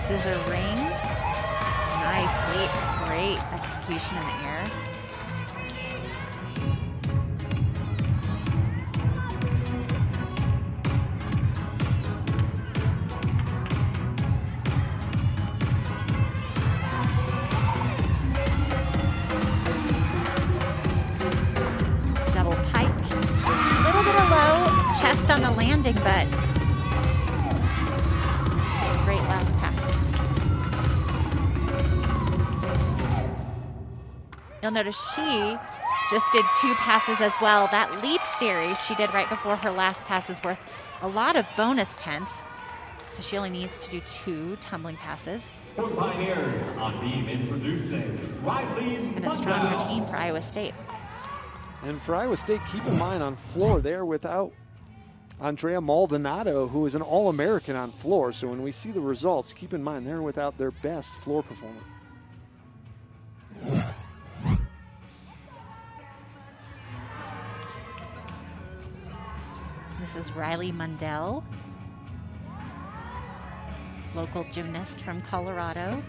Scissor ring. Nice leaps. Great execution in the air. Double pike. A little bit of low chest on the landing, but great last pass. You'll notice she just did 2 passes as well. That leap series she did right before her last pass is worth a lot of bonus tenths. So she only needs to do 2 tumbling passes. For the Pioneers on beam introducing Riley And a strong Mundell. routine for Iowa State. And for Iowa State, keep in mind on floor, they are without Andrea Maldonado, who is an All-American on floor. So when we see the results, keep in mind they're without their best floor performer. This is Riley Mundell, local gymnast from Colorado.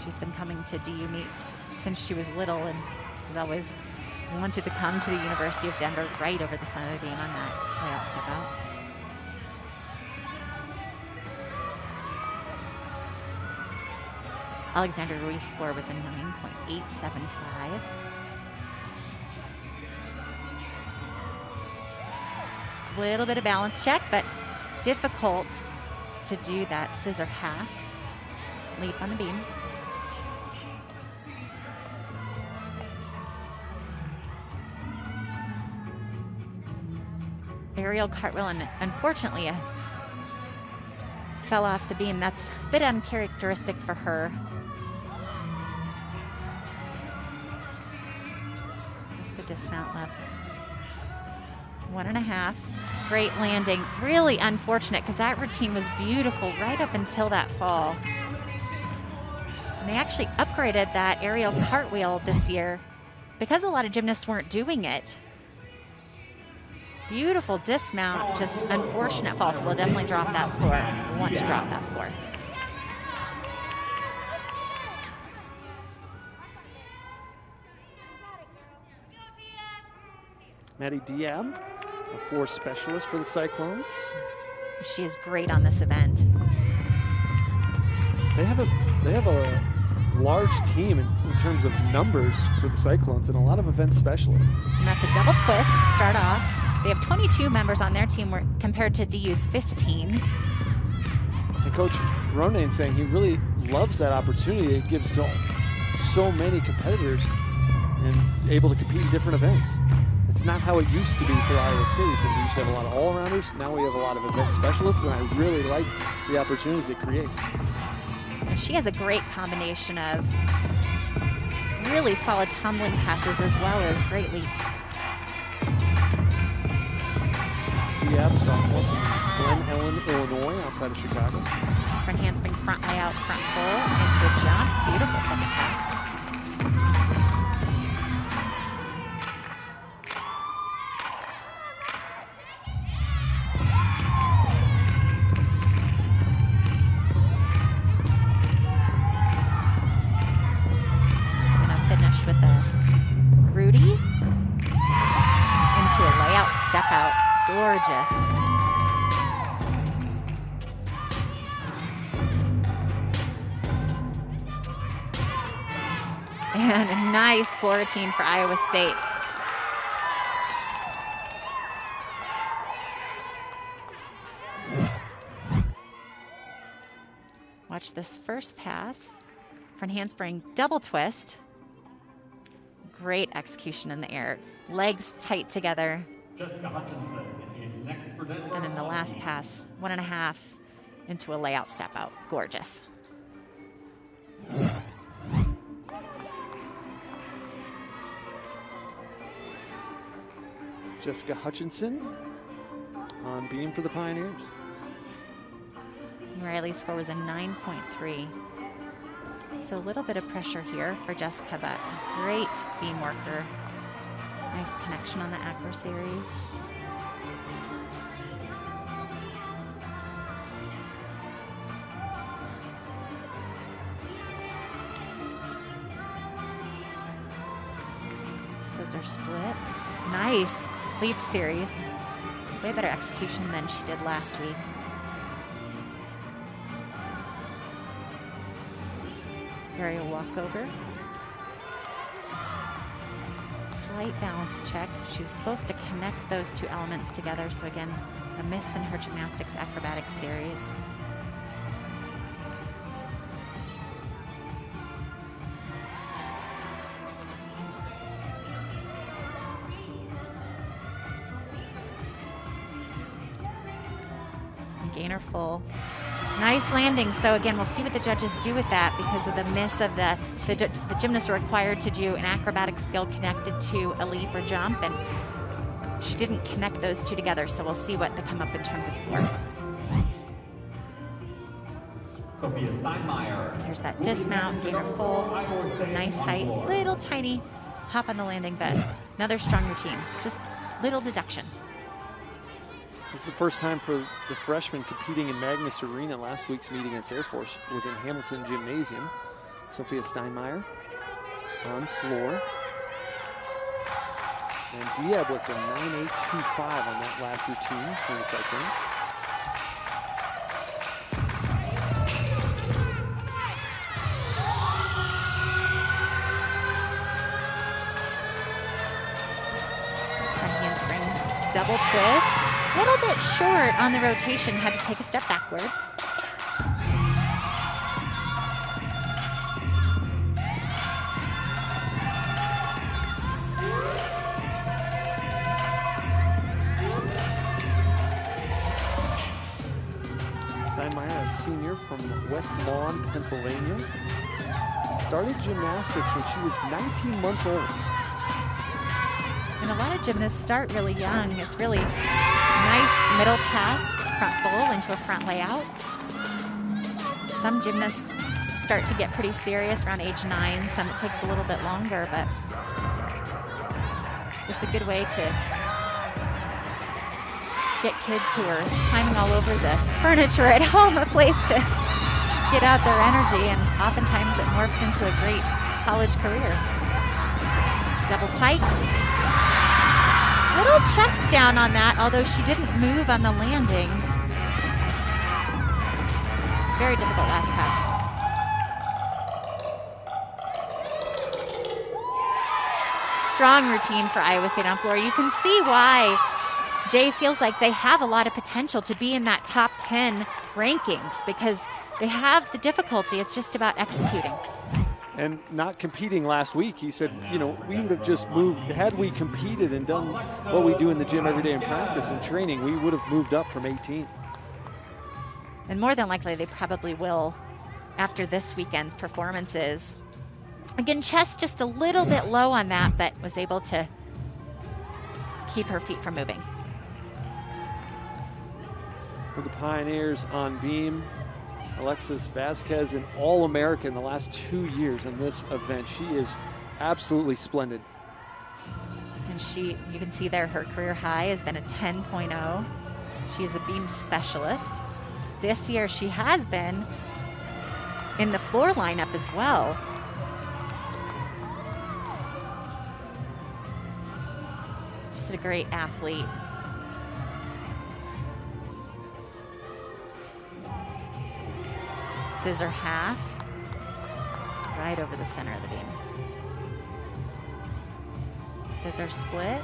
She's been coming to DU meets since she was little and has always wanted to come to the University of Denver right over the center beam on that layout step out. Alexander Ruiz's score was a 9.875. Little bit of balance check, but difficult to do that scissor half leap on the beam. Aerial cartwheel, and unfortunately fell off the beam. That's a bit uncharacteristic for her. Just the dismount left. 1.5. Great landing. Really unfortunate because that routine was beautiful right up until that fall. And they actually upgraded that aerial cartwheel this year because a lot of gymnasts weren't doing it. Beautiful dismount, just unfortunate fall. So we'll definitely drop that score. We want to drop that score. Maddie Diab, a floor specialist for the Cyclones. She is great on this event. They have a large team in terms of numbers for the Cyclones and a lot of event specialists. And that's a double twist to start off. They have 22 members on their team compared to DU's 15. And Coach Ronayne saying he really loves that opportunity it gives to so many competitors and able to compete in different events. It's not how it used to be for Iowa State. He said we used to have a lot of all-arounders. Now we have a lot of event specialists, and I really like the opportunities it creates. And she has a great combination of really solid tumbling passes as well as great leaps. Diab, sophomore from Glen Ellen, Illinois, outside of Chicago. Front handspring, front layout, front full, into a jump. Beautiful second pass. Just going to finish with a Rudy into a layout step out. Gorgeous. And a nice floor routine for Iowa State. Watch this first pass. Front handspring double twist. Great execution in the air. Legs tight together. Jessica Hutchinson is next for Denver. And then the last pass, 1.5 into a layout step out. Gorgeous. Jessica Hutchinson on beam for the Pioneers. Riley's score was a 9.3. So a little bit of pressure here for Jessica, but a great beam worker. Nice connection on the acro series. Scissor split. Nice leap series. Way better execution than she did last week. Aerial walkover. Slight balance check. She was supposed to connect those two elements together, so again, a miss in her gymnastics acrobatics series. Gainer full. Nice landing. So again, we'll see what the judges do with that because of the miss of the gymnasts are required to do an acrobatic skill connected to a leap or jump, and she didn't connect those two together. So we'll see what they come up in terms of score. Sophia Steinmeier. Here's that dismount, gainer full, nice height, little tiny hop on the landing, but another strong routine. Just little deduction. This is the first time for the freshman competing in Magnus Arena. Last week's meet against Air Force was in Hamilton Gymnasium. Sophia Steinmeier on floor. And Diab with a 9.825 on that last routine for the Cyclones. Front handspring, double twist. A little bit short on the rotation, had to take a step backwards. Steinmeier, a senior from West Lawn, Pennsylvania. Started gymnastics when she was 19 months old. And a lot of gymnasts start really young. It's really nice middle pass, front full into a front layout. Some gymnasts start to get pretty serious around age 9. Some it takes a little bit longer, but it's a good way to get kids who are climbing all over the furniture at home a place to get out their energy, and oftentimes it morphs into a great college career. Double pike. Little chest down on that, although she didn't move on the landing. Very difficult last pass. Strong routine for Iowa State on floor. You can see why Jay feels like they have a lot of potential to be in that top 10 rankings because they have the difficulty. It's just about executing. And not competing last week, he said, you know, we would have just moved. Had we competed and done what we do in the gym every day in practice and training, we would have moved up from 18. And more than likely, they probably will after this weekend's performances. Again, chest just a little bit low on that, but was able to keep her feet from moving. for the Pioneers on beam. Alexis Vasquez, an All-American the last 2 years in this event. She is absolutely splendid. And you can see there her career high has been a 10.0. She is a beam specialist. This year she has been in the floor lineup as well. Just a great athlete. Scissor half, right over the center of the beam. Scissor split.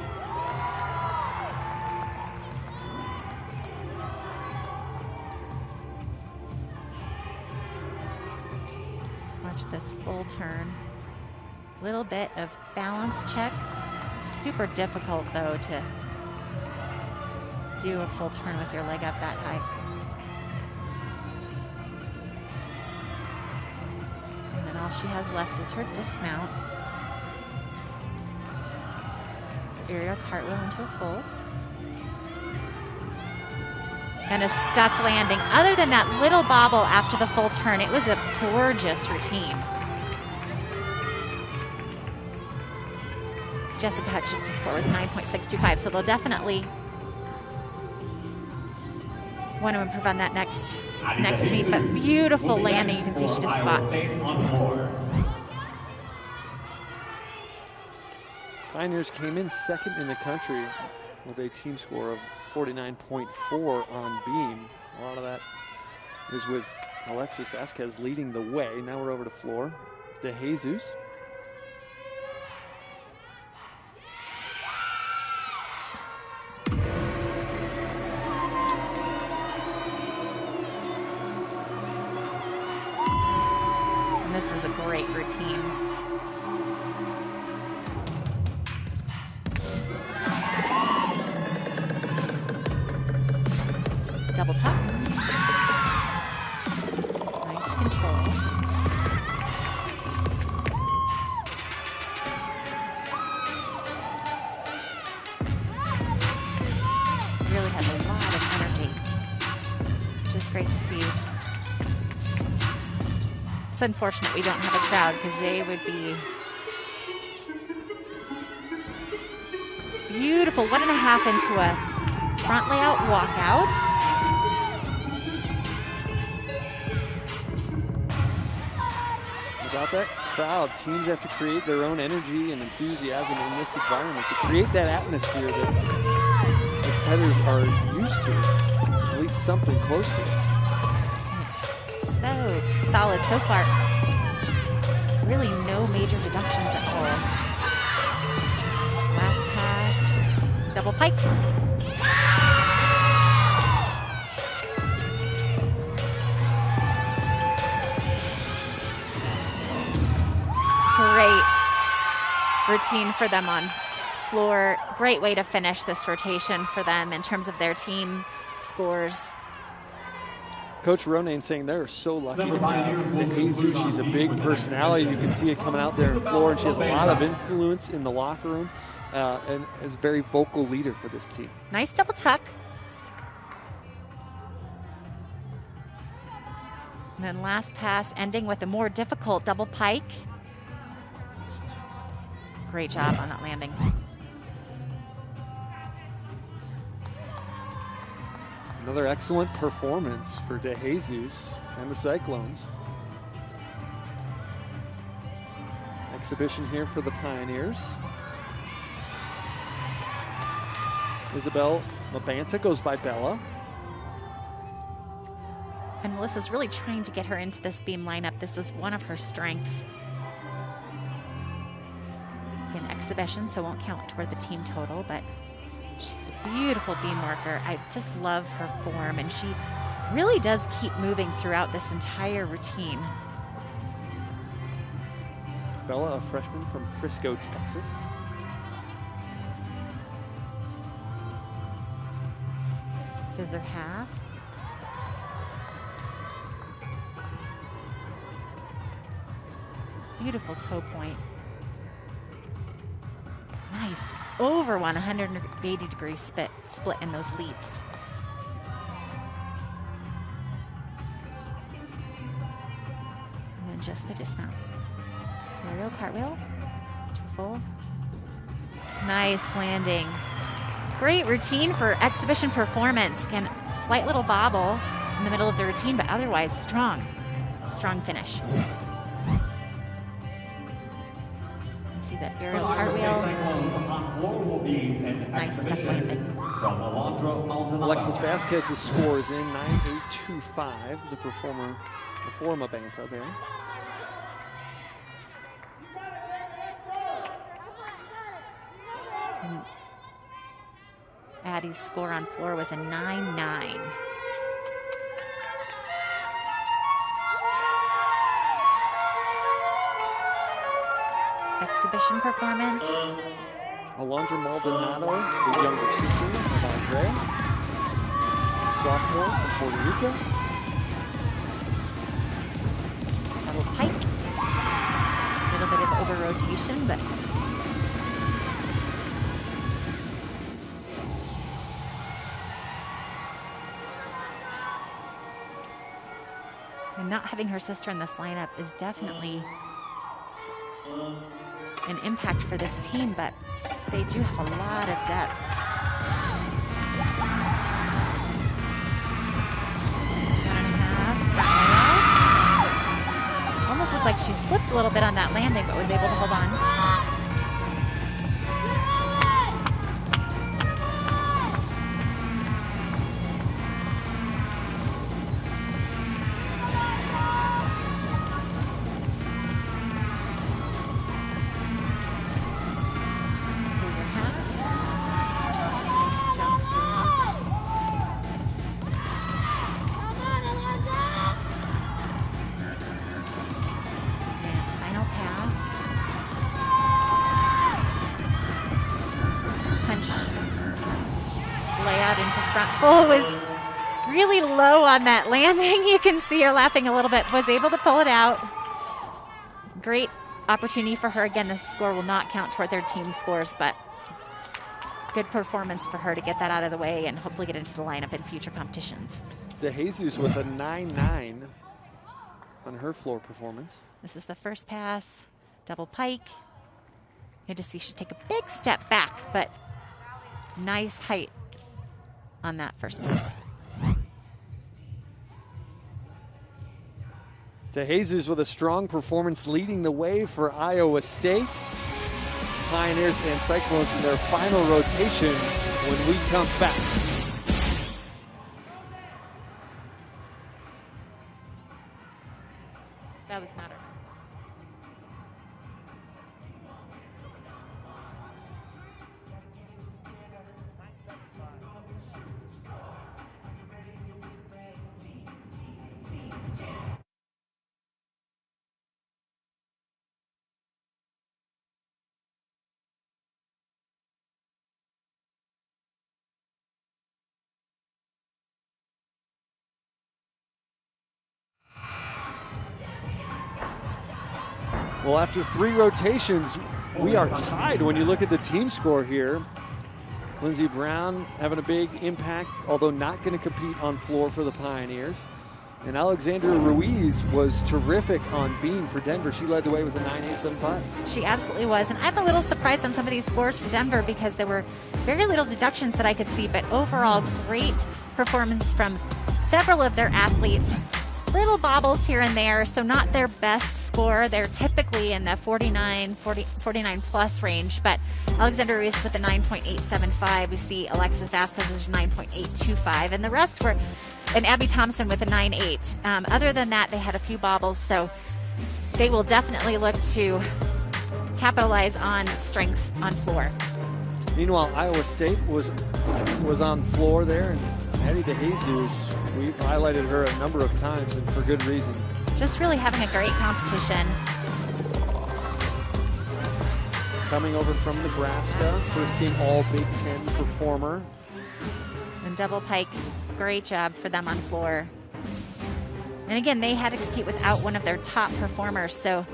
Watch this full turn. Little bit of balance check. Super difficult though to do a full turn with your leg up that high. And then all she has left is her dismount. Aerial cartwheel into a full. And a stuck landing. Other than that little bobble after the full turn, it was a gorgeous routine. Jessica Hutchinson's score was 9.625, so they'll definitely want to improve on that next meet. But beautiful landing. You can see she just spots. Pioneers came in second in the country with a team score of 49.4 on beam. A lot of that is with Alexis Vasquez leading the way. Now we're over to floor. De Jesus. And this is a great routine. Double tuck. Nice control. Really has a lot of energy, which is great to see. It's unfortunate we don't have a crowd because they would be beautiful. 1.5 into a front layout walkout. Without that crowd, teams have to create their own energy and enthusiasm in this environment to create that atmosphere that the competitors are used to, at least something close to it. So solid so far. Really no major deductions at all. Last pass, double pike. Great routine for them on floor. Great way to finish this rotation for them in terms of their team scores. Coach Ronayne saying they're so lucky to have De Jesus. She's a big personality. You can see it coming out there on the floor, and she has a lot of influence in the locker room and is a very vocal leader for this team. Nice double tuck. And then last pass ending with a more difficult double pike. Great job on that landing. Another excellent performance for De Jesus and the Cyclones. Exhibition here for the Pioneers. Isabel Labanta goes by Bella. And Melissa's really trying to get her into this beam lineup. This is one of her strengths. Again, exhibition, so won't count toward the team total, but she's a beautiful beam worker. I just love her form, and she really does keep moving throughout this entire routine. Bella, a freshman from Frisco, Texas. Scissor half. Beautiful toe point. Nice. Over 180-degree split in those leaps. just the dismount. Aerial cartwheel to full. Nice landing. Great routine for exhibition performance. Again, slight little bobble in the middle of the routine, but otherwise strong finish. See that aerial cartwheel. Nice step landing. Alexis Vasquez's score is in 9.825. The performa banta there. And Addie's score on floor was a 9.9. Exhibition performance. Alondra Maldonado, the younger sister of Andrea, sophomore from Puerto Rico. Double pike. A little bit of over rotation, but and not having her sister in this lineup is definitely an impact for this team, but they do have a lot of depth. Almost looked like she slipped a little bit on that landing, but was able to hold on. Full was really low on that landing. You can see her laughing a little bit. Was able to pull it out. Great opportunity for her. Again, this score will not count toward their team scores, but good performance for her to get that out of the way and hopefully get into the lineup in future competitions. DeJesus with a 9.9 on her floor performance. This is the first pass. Double pike. Good to see she take a big step back, but nice height on that first pass. DeJesus with a strong performance leading the way for Iowa State. Pioneers and Cyclones in their final rotation when we come back. That was not her. Well, after 3 rotations, we are tied when you look at the team score here. Lindsey Brown having a big impact, although not going to compete on floor for the Pioneers. And Alexandra Ruiz was terrific on beam for Denver. She led the way with a 9.875. She absolutely was. And I'm a little surprised on some of these scores for Denver because there were very little deductions that I could see, but overall great performance from several of their athletes. Little bobbles here and there, so not their best score. They're typically in the 49 plus range, but Alexandra Ruiz with a 9.875. We see Alexis Vasquez's 9.825, and the rest were, and Abby Thompson with a 9.8. Other than that, they had a few bobbles, so they will definitely look to capitalize on strength on floor. Meanwhile, Iowa State was on floor there, and Addie DeJesus, we've highlighted her a number of times, and for good reason. Just really having a great competition. Coming over from Nebraska, first team all Big Ten performer. And double pike, great job for them on floor. And again, they had to compete without one of their top performers, so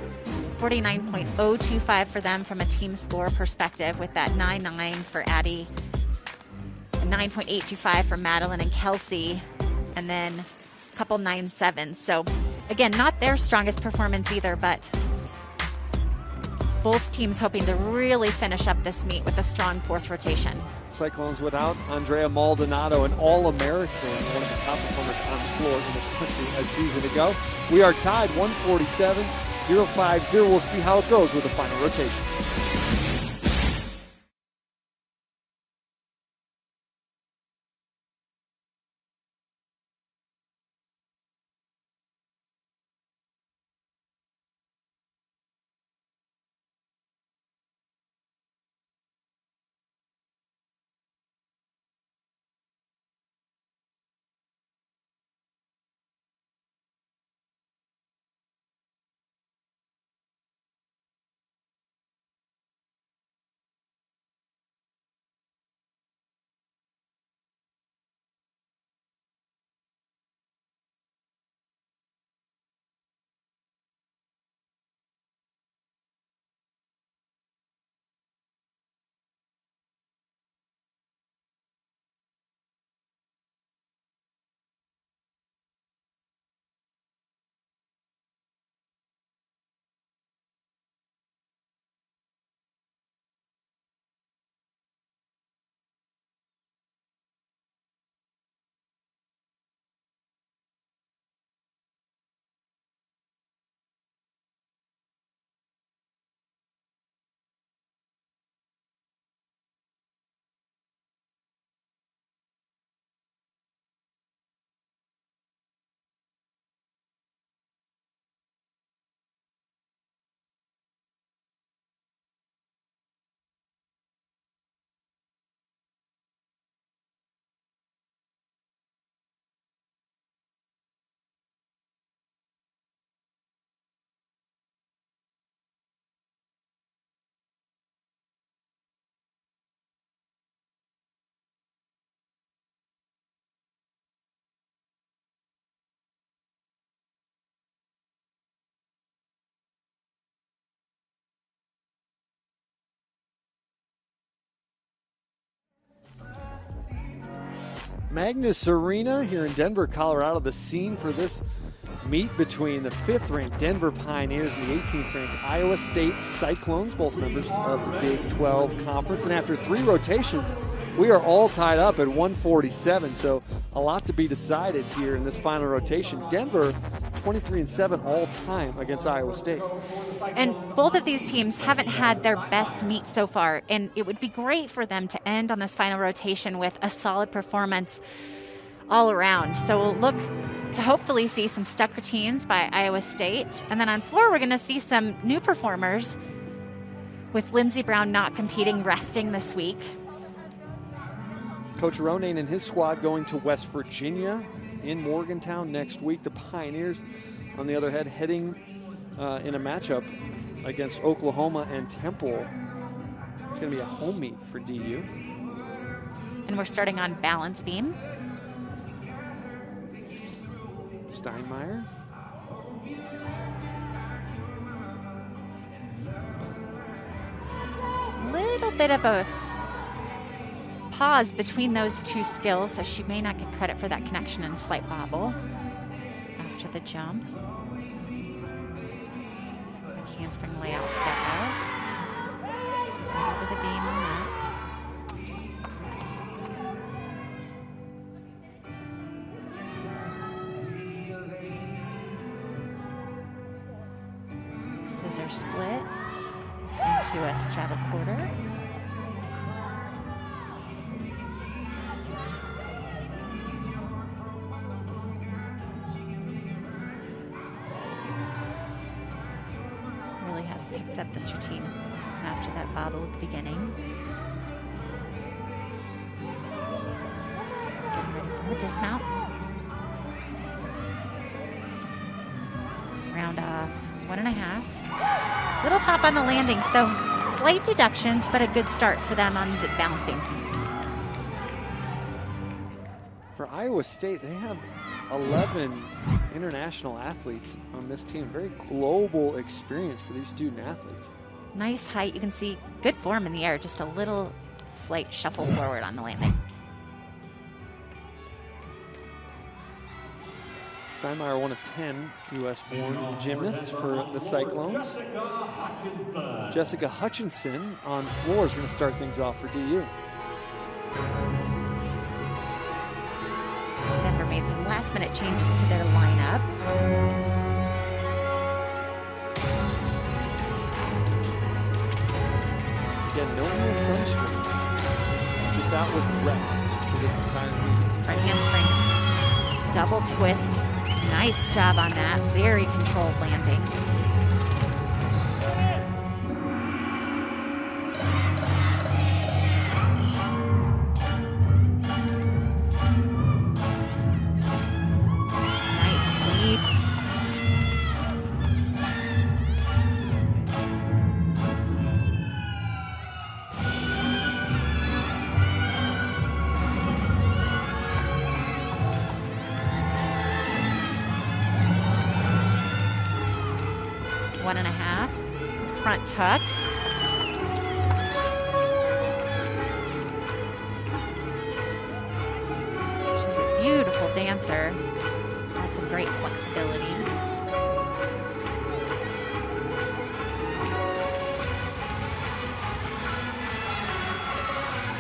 49.025 for them from a team score perspective, with that 9.9 for Addie, 9.825 for Madeline and Kelsey, and then a couple 9.7s. So Again, not their strongest performance either, but both teams hoping to really finish up this meet with a strong fourth rotation. Cyclones without Andrea Maldonado, an All-American, one of the top performers on the floor in the country a season ago. We are tied 147-050. We'll see how it goes with the final rotation. Magnus Arena here in Denver, Colorado, the scene for this meet between the 5th-ranked Denver Pioneers and the 18th-ranked Iowa State Cyclones, both members of the Big 12 Conference. And after 3 rotations, we are all tied up at 147, so a lot to be decided here in this final rotation. Denver, 23-7 all-time against Iowa State. And both of these teams haven't had their best meet so far, and it would be great for them to end on this final rotation with a solid performance all around. So we'll look to hopefully see some stuck routines by Iowa State. And then on floor, we're going to see some new performers, with Lindsey Brown not competing, resting this week. Coach Ronayne and his squad going to West Virginia in Morgantown next week. The Pioneers, on the other hand, heading in a matchup against Oklahoma and Temple. It's going to be a home meet for DU. And we're starting on balance beam. Steinmeier. Little bit of a pause between those two skills, so she may not get credit for that connection and slight bobble after the jump. Handspring layout step out. Right over the beam on that. Scissor split into a straddle quarter. Picked up this routine after that bobble at the beginning. Getting ready for her dismount. Round off 1.5. Little pop on the landing, so slight deductions, but a good start for them on the balance beam. For Iowa State, they have 11 international athletes on this team. Very global experience for these student athletes. Nice height. You can see good form in the air, just a little slight shuffle forward on the landing. Steinmeier, one of 10 U.S.-born gymnasts for the Cyclones. Jessica Hutchinson on floor is going to start things off for DU. Denver made some last-minute changes to their lineup. Again, no Mia Sunstrom. Just out with rest for this entire meet. Right handspring, double twist. Nice job on that. Very controlled landing. Nice leaps. One and a half, front tuck. She's a beautiful dancer. Had some great flexibility.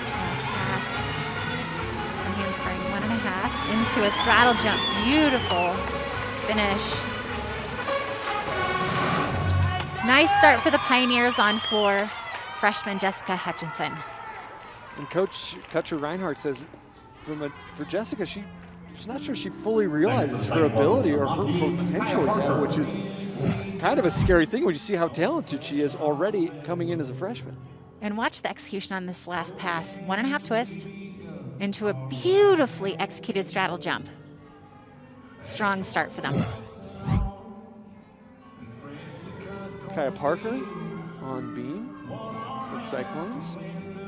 Last pass. From handspring, 1.5 into a straddle jump. Beautiful finish. Nice start for the Pioneers on floor. Freshman Jessica Hutchinson. And Coach Kutcher Reinhardt says for Jessica, she's not sure she fully realizes her ability or her potential yet, which is kind of a scary thing when you see how talented she is already coming in as a freshman. And watch the execution on this last pass. 1.5 twist into a beautifully executed straddle jump. Strong start for them. Kaya Parker on beam for Cyclones.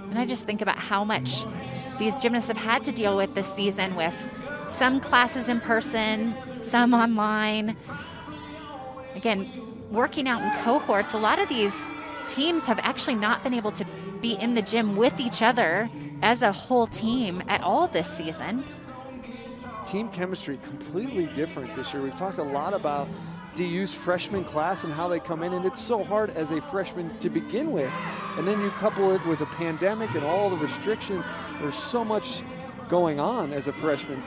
And I just think about how much these gymnasts have had to deal with this season, with some classes in person, some online. Again, working out in cohorts, a lot of these teams have actually not been able to be in the gym with each other as a whole team at all this season. Team chemistry completely different this year. We've talked a lot about DU's freshman class and how they come in, and it's so hard as a freshman to begin with. And then you couple it with a pandemic and all the restrictions. There's so much going on as a freshman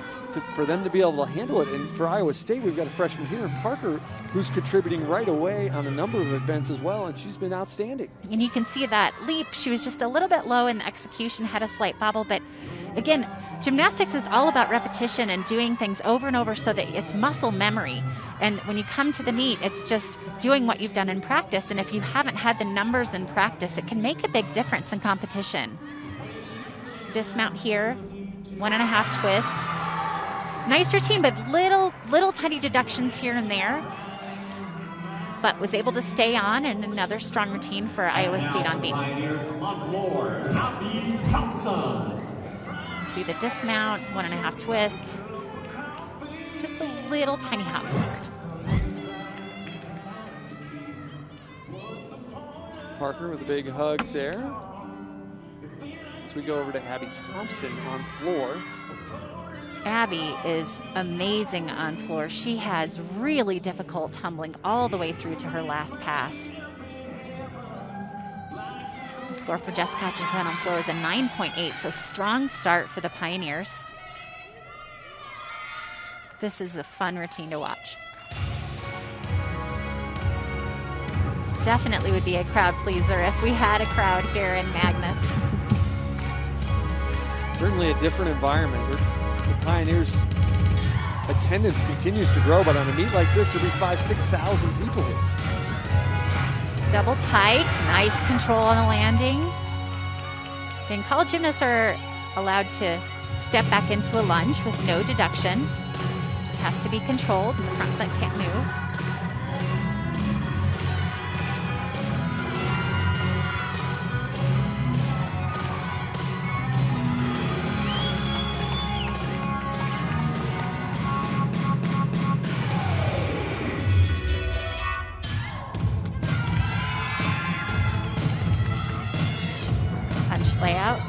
for them to be able to handle it. And for Iowa State, we've got a freshman here in Parker who's contributing right away on a number of events as well, and she's been outstanding. And you can see that leap. She was just a little bit low in the execution, had a slight bobble, but again, gymnastics is all about repetition and doing things over and over so that it's muscle memory. And when you come to the meet, it's just doing what you've done in practice. And if you haven't had the numbers in practice, it can make a big difference in competition. Dismount here, 1.5 twist. Nice routine, but little tiny deductions here and there. But was able to stay on, and another strong routine for Iowa State on beam. See the dismount, 1.5 twist. Just a little tiny hop forward. Parker with a big hug there. As we go over to Abby Thompson on floor. Abby is amazing on floor. She has really difficult tumbling all the way through to her last pass. The score for Jessica Hutchinson on floor is a 9.8, so strong start for the Pioneers. This is a fun routine to watch. Definitely would be a crowd pleaser if we had a crowd here in Magnus. Certainly a different environment. The Pioneers' attendance continues to grow, but on a meet like this, there'll be 5,000–6,000 people here. Double pike, nice control on the landing. And college gymnasts are allowed to step back into a lunge with no deduction. Just has to be controlled, and the front foot can't move. Layout,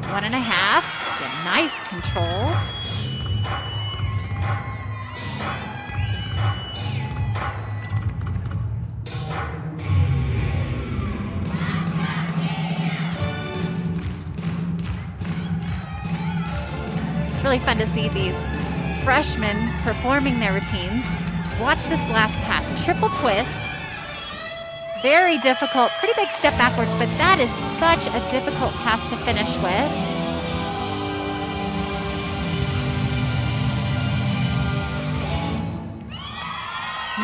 1.5, again, nice control. really fun to see these freshmen performing their routines. Watch this last pass, triple twist. Very difficult, pretty big step backwards, but that is such a difficult pass to finish with.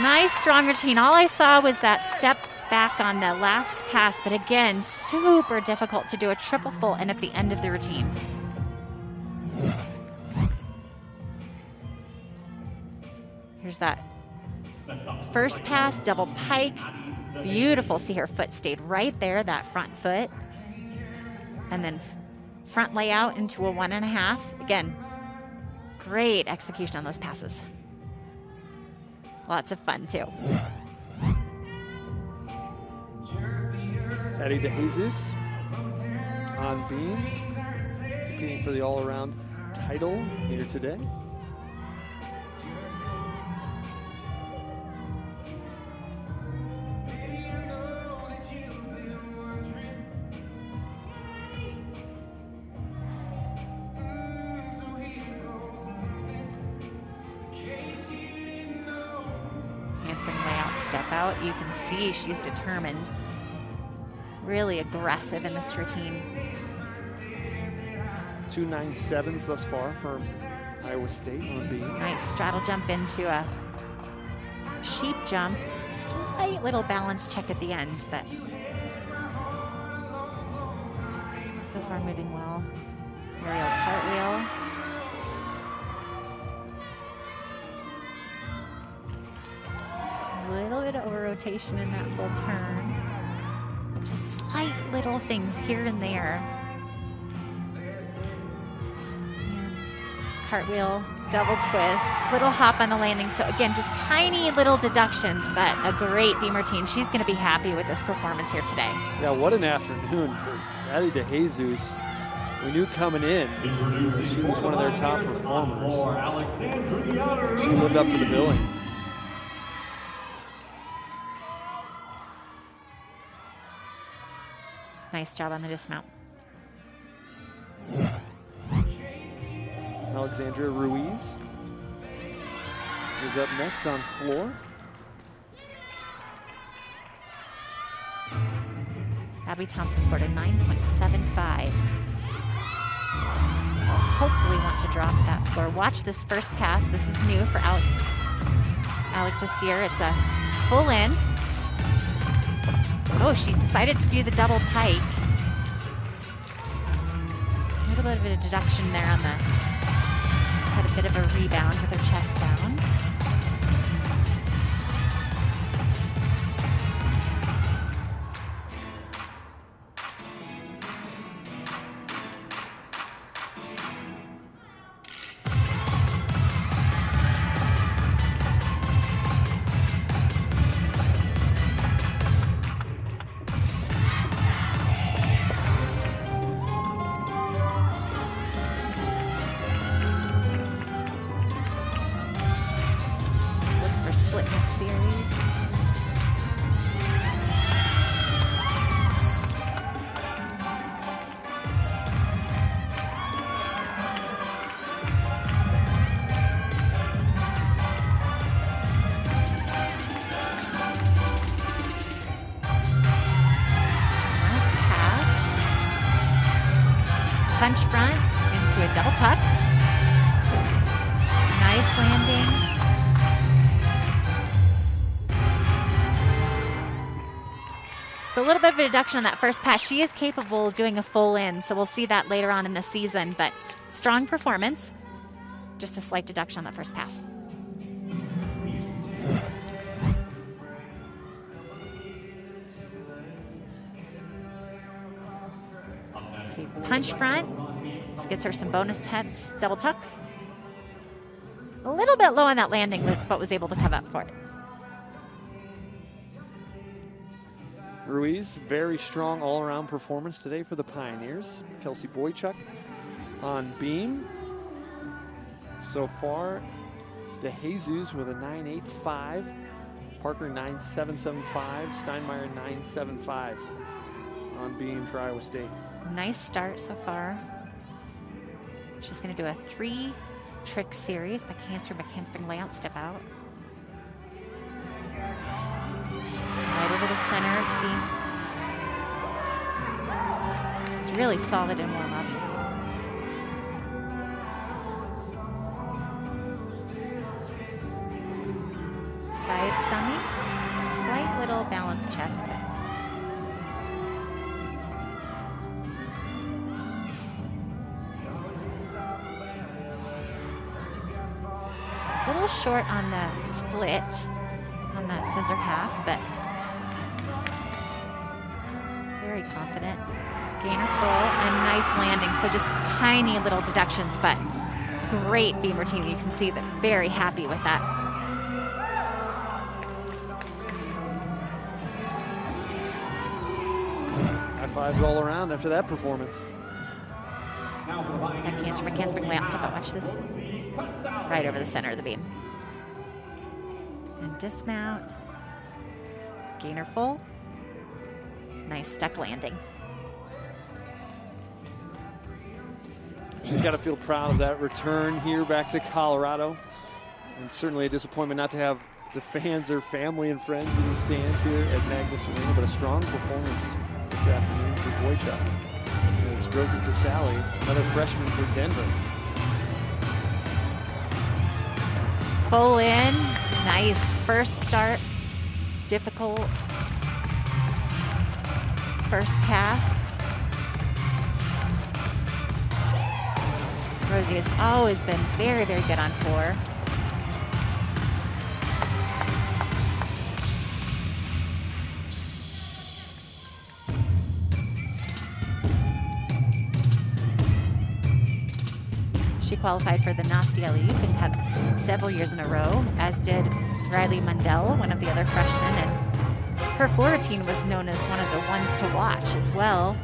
Nice strong routine. All I saw was that step back on the last pass, but again, super difficult to do a triple full and at the end of the routine. Here's that first pass, double pike. Beautiful. See, her foot stayed right there, that front foot. And then front layout into a 1.5. Again, great execution on those passes. Lots of fun, too. Patty DeJesus on beam, competing for the all-around title here today. Handspring layout, step out. You can see she's determined. Really aggressive in this routine. 2 9.7s thus far from Iowa State on beam. Nice straddle jump into a sheep jump. Slight little balance check at the end, but so far moving well. Aerial cartwheel. A little bit of over rotation in that full turn. Just slight little things here and there. And cartwheel, double twist, little hop on the landing. So again, just tiny little deductions, but a great beam routine. She's going to be happy with this performance here today. Yeah, what an afternoon for Patty DeJesus. We knew coming in she was one of their top performers. She lived up to the billing. Nice job on the dismount. Alexandria Ruiz is up next on floor. Abby Thompson scored a 9.75. Will hopefully want to drop that score. Watch this first pass. This is new for Alex this year. It's a full end. Oh, she decided to do the double pike. A little bit of a deduction there on the, had a bit of a rebound with her chest down. Punch front into a double tuck. Nice landing. So a little bit of a deduction on that first pass. She is capable of doing a full in, so we'll see that later on in the season, but strong performance. Just a slight deduction on that first pass. See, punch front. This gets her some bonus tense. Double tuck. A little bit low on that landing, but was able to come up for it. Ruiz, very strong all-around performance today for the Pioneers. Kelsey Boychuk on beam. So far, DeJesus with a 9.85. Parker 9.775. Steinmeier 9.75 on beam for Iowa State. Nice start so far. She's going to do a 3-trick series. Back handspring, layout, step out. Right over the center. It's really solid in warm-ups. Side semi. Slight little balance check. A little short on the split on that scissor half, but very confident. Gainer full and nice landing. So just tiny little deductions, but great beam routine. You can see that very happy with that. High fives all around after that performance. Back handspring, layup, step out. Watch this. Right over the center of the beam. And dismount. Gainer full. Nice stuck landing. She's got to feel proud of that return here back to Colorado. And certainly a disappointment not to have the fans, their family and friends in the stands here at Magnus Arena, but a strong performance this afternoon for Boychuk. As Rosie Casale, another freshman for Denver. Full in, nice first start, difficult first pass. Rosie has always been very, very good on 4. She qualified for the Nasty Alley and had several years in a row, as did Riley Mundell, one of the other freshmen. And her floor routine was known as one of the ones to watch as well.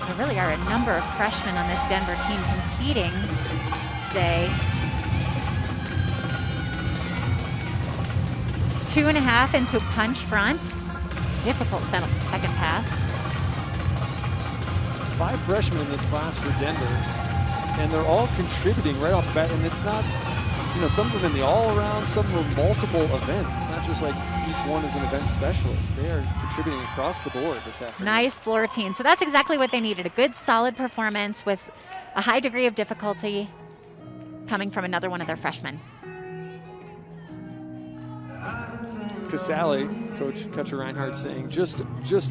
There really are a number of freshmen on this Denver team competing today. 2.5 into punch front. Difficult second pass. 5 freshmen in this class for Denver, and they're all contributing right off the bat. And it's not, some of them in the all-around, some of them multiple events. It's not just like each one is an event specialist. They are contributing across the board this afternoon. Nice floor routine. So that's exactly what they needed. A good, solid performance with a high degree of difficulty coming from another one of their freshmen. Casale, Coach Kutcher Reinhardt saying, just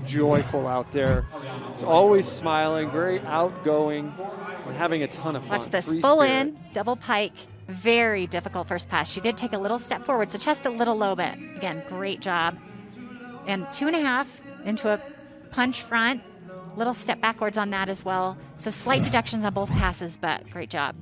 joyful out there. It's always smiling, very outgoing, and having a ton of fun. Watch this, Free full spirit. in, double pike, very difficult first pass. She did take a little step forward, so chest a little low, but again, great job. And 2.5 into a punch front, little step backwards on that as well. So slight deductions on both passes, but great job.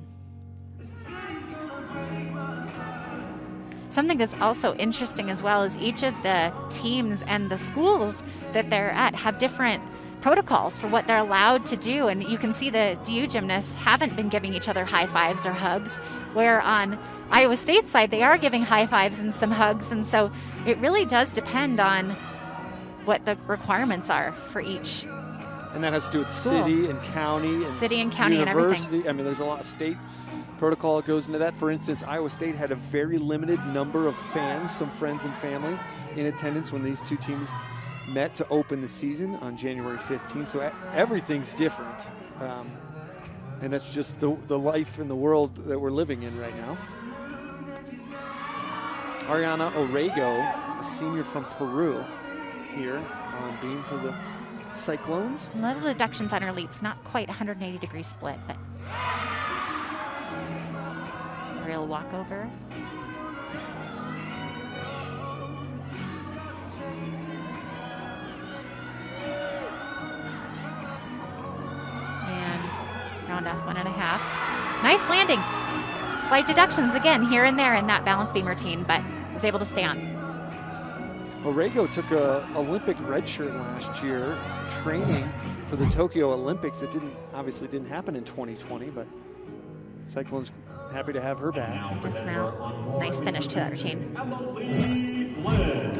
Something that's also interesting as well is each of the teams and the schools that they're at have different protocols for what they're allowed to do. And you can see the DU gymnasts haven't been giving each other high fives or hugs, where on Iowa State's side, they are giving high fives and some hugs. And so it really does depend on what the requirements are for each. And that has to do with school. city and county And everything. I mean, there's a lot of state protocol that goes into that. For instance, Iowa State had a very limited number of fans, some friends and family, in attendance when these two teams met to open the season on January 15th. So everything's different. And that's just the life in the world that we're living in right now. Ariana Orrego, a senior from Peru, here on beam for the Cyclones. Little deductions on her leaps, not quite 180-degree split, but real walkover. And round off 1.5. Nice landing. Slight deductions again here and there in that balance beam routine, but was able to stay on. Orrego took a Olympic red shirt last year, training for the Tokyo Olympics. It obviously didn't happen in 2020, but Cyclones Happy to have her back. Dismount. Nice finish to that routine. Emily Glenn.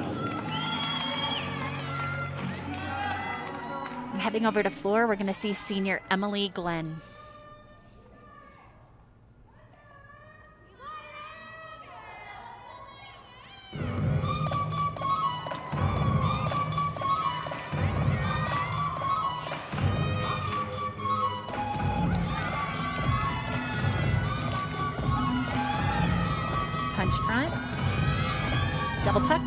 And heading over to floor, we're going to see senior Emily Glenn. Punch front, double tuck.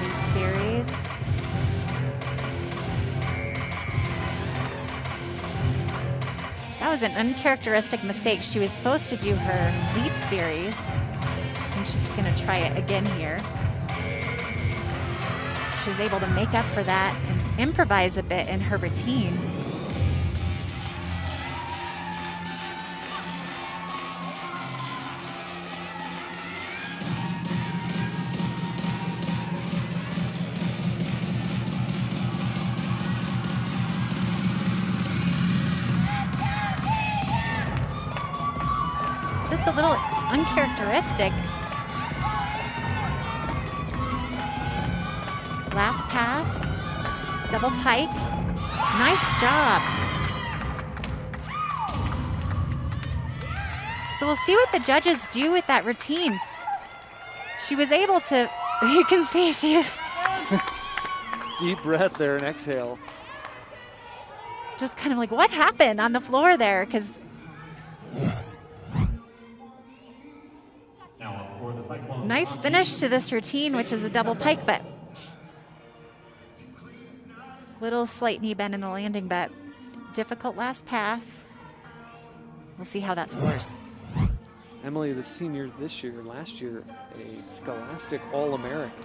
Leap series. That was an uncharacteristic mistake. She was supposed to do her leap series. And she's going to try it again here. She was able to make up for that and improvise a bit in her routine. Just a little uncharacteristic. Last pass, double pike. Nice job. So we'll see what the judges do with that routine. She was able to, you can see she's Deep breath there and exhale. just kind of like, what happened on the floor there? Because Now for the Cyclones. nice finish to this routine, which is a double pike, but little slight knee bend in the landing, but difficult last pass. We'll see how that scores. Emily, the senior this year, last year, a Scholastic All-American.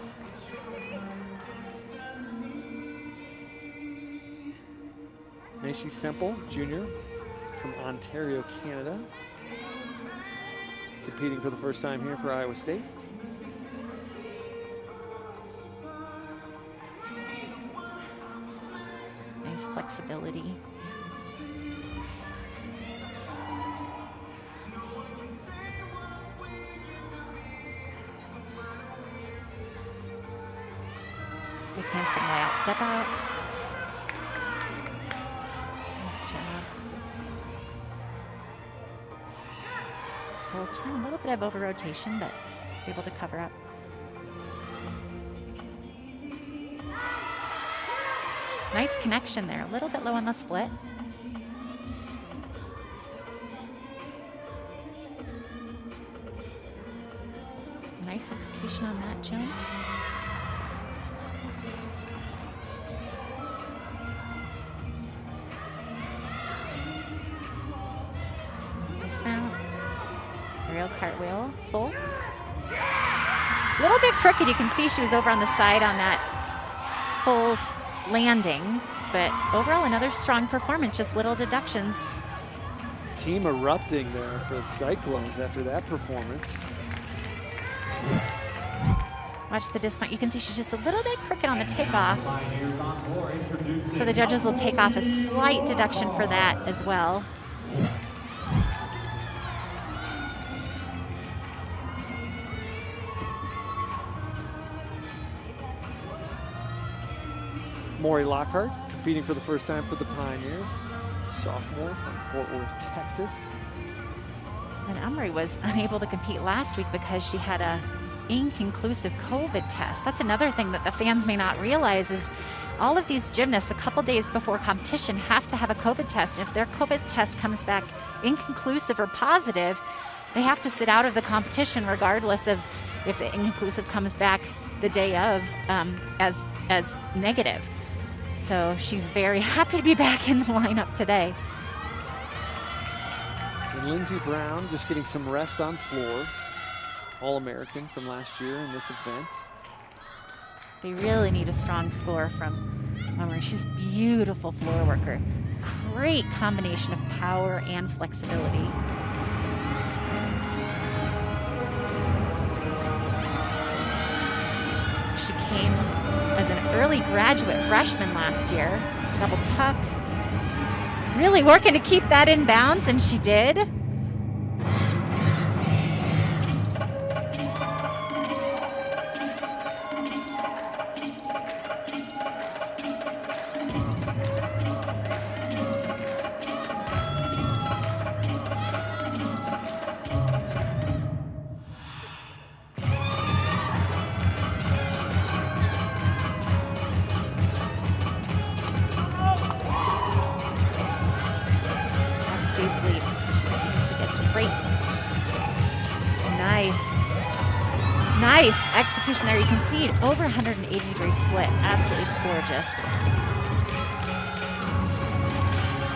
Macy Semple, junior, from Ontario, Canada. Competing for the first time here for Iowa State. Nice flexibility. Big handspring way out, step out. Nice job. Full turn, a little bit of over rotation, but it's able to cover up. Nice connection there, a little bit low on the split. Nice execution on that jump. Dismount. Aerial cartwheel, full. A little bit crooked, you can see she was over on the side on that full landing, but overall another strong performance, just little deductions. Team erupting there for the Cyclones after that performance. Watch the dismount, you can see she's just a little bit crooked on the takeoff. So the judges will take off a slight deduction for that as well. Maury Lockhart competing for the first time for the Pioneers. Sophomore from Fort Worth, Texas. And Emery was unable to compete last week because she had a inconclusive COVID test. That's another thing that the fans may not realize is all of these gymnasts a couple days before competition have to have a COVID test. And if their COVID test comes back inconclusive or positive, they have to sit out of the competition regardless of if the inconclusive comes back the day of as negative. So she's very happy to be back in the lineup today. And Lindsey Brown just getting some rest on floor. All-American from last year in this event. They really need a strong score from Emery. She's a beautiful floor worker. Great combination of power and flexibility. early graduate freshman last year. Double tuck. Really working to keep that in bounds, and she did. Nice execution there. You can see over 180-degree split. Absolutely gorgeous.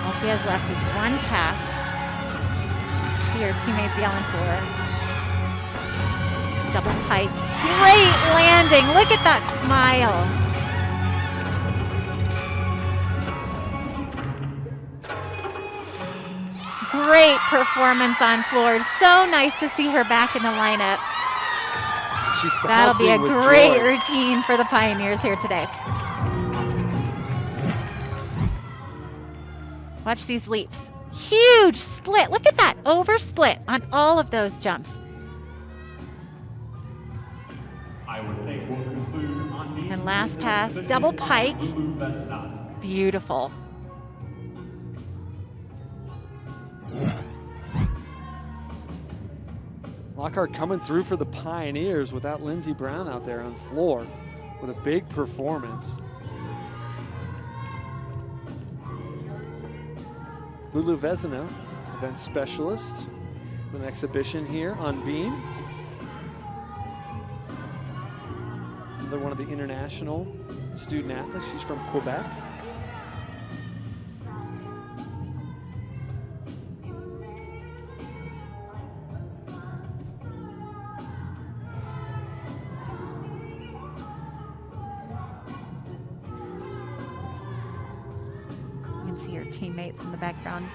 All she has left is one pass. See her teammates yelling for her. Double pike. Great landing. Look at that smile. Great performance on floor. So nice to see her back in the lineup. That'll be a great routine for the Pioneers here today. Watch these leaps. Huge split. Look at that over split on all of those jumps. And last pass, double pike. Beautiful. Lockhart coming through for the Pioneers without Lindsey Brown out there on floor with a big performance. Lulu Vezina, event specialist, with an exhibition here on beam. Another one of the international student athletes. She's from Quebec. Teammates in the background.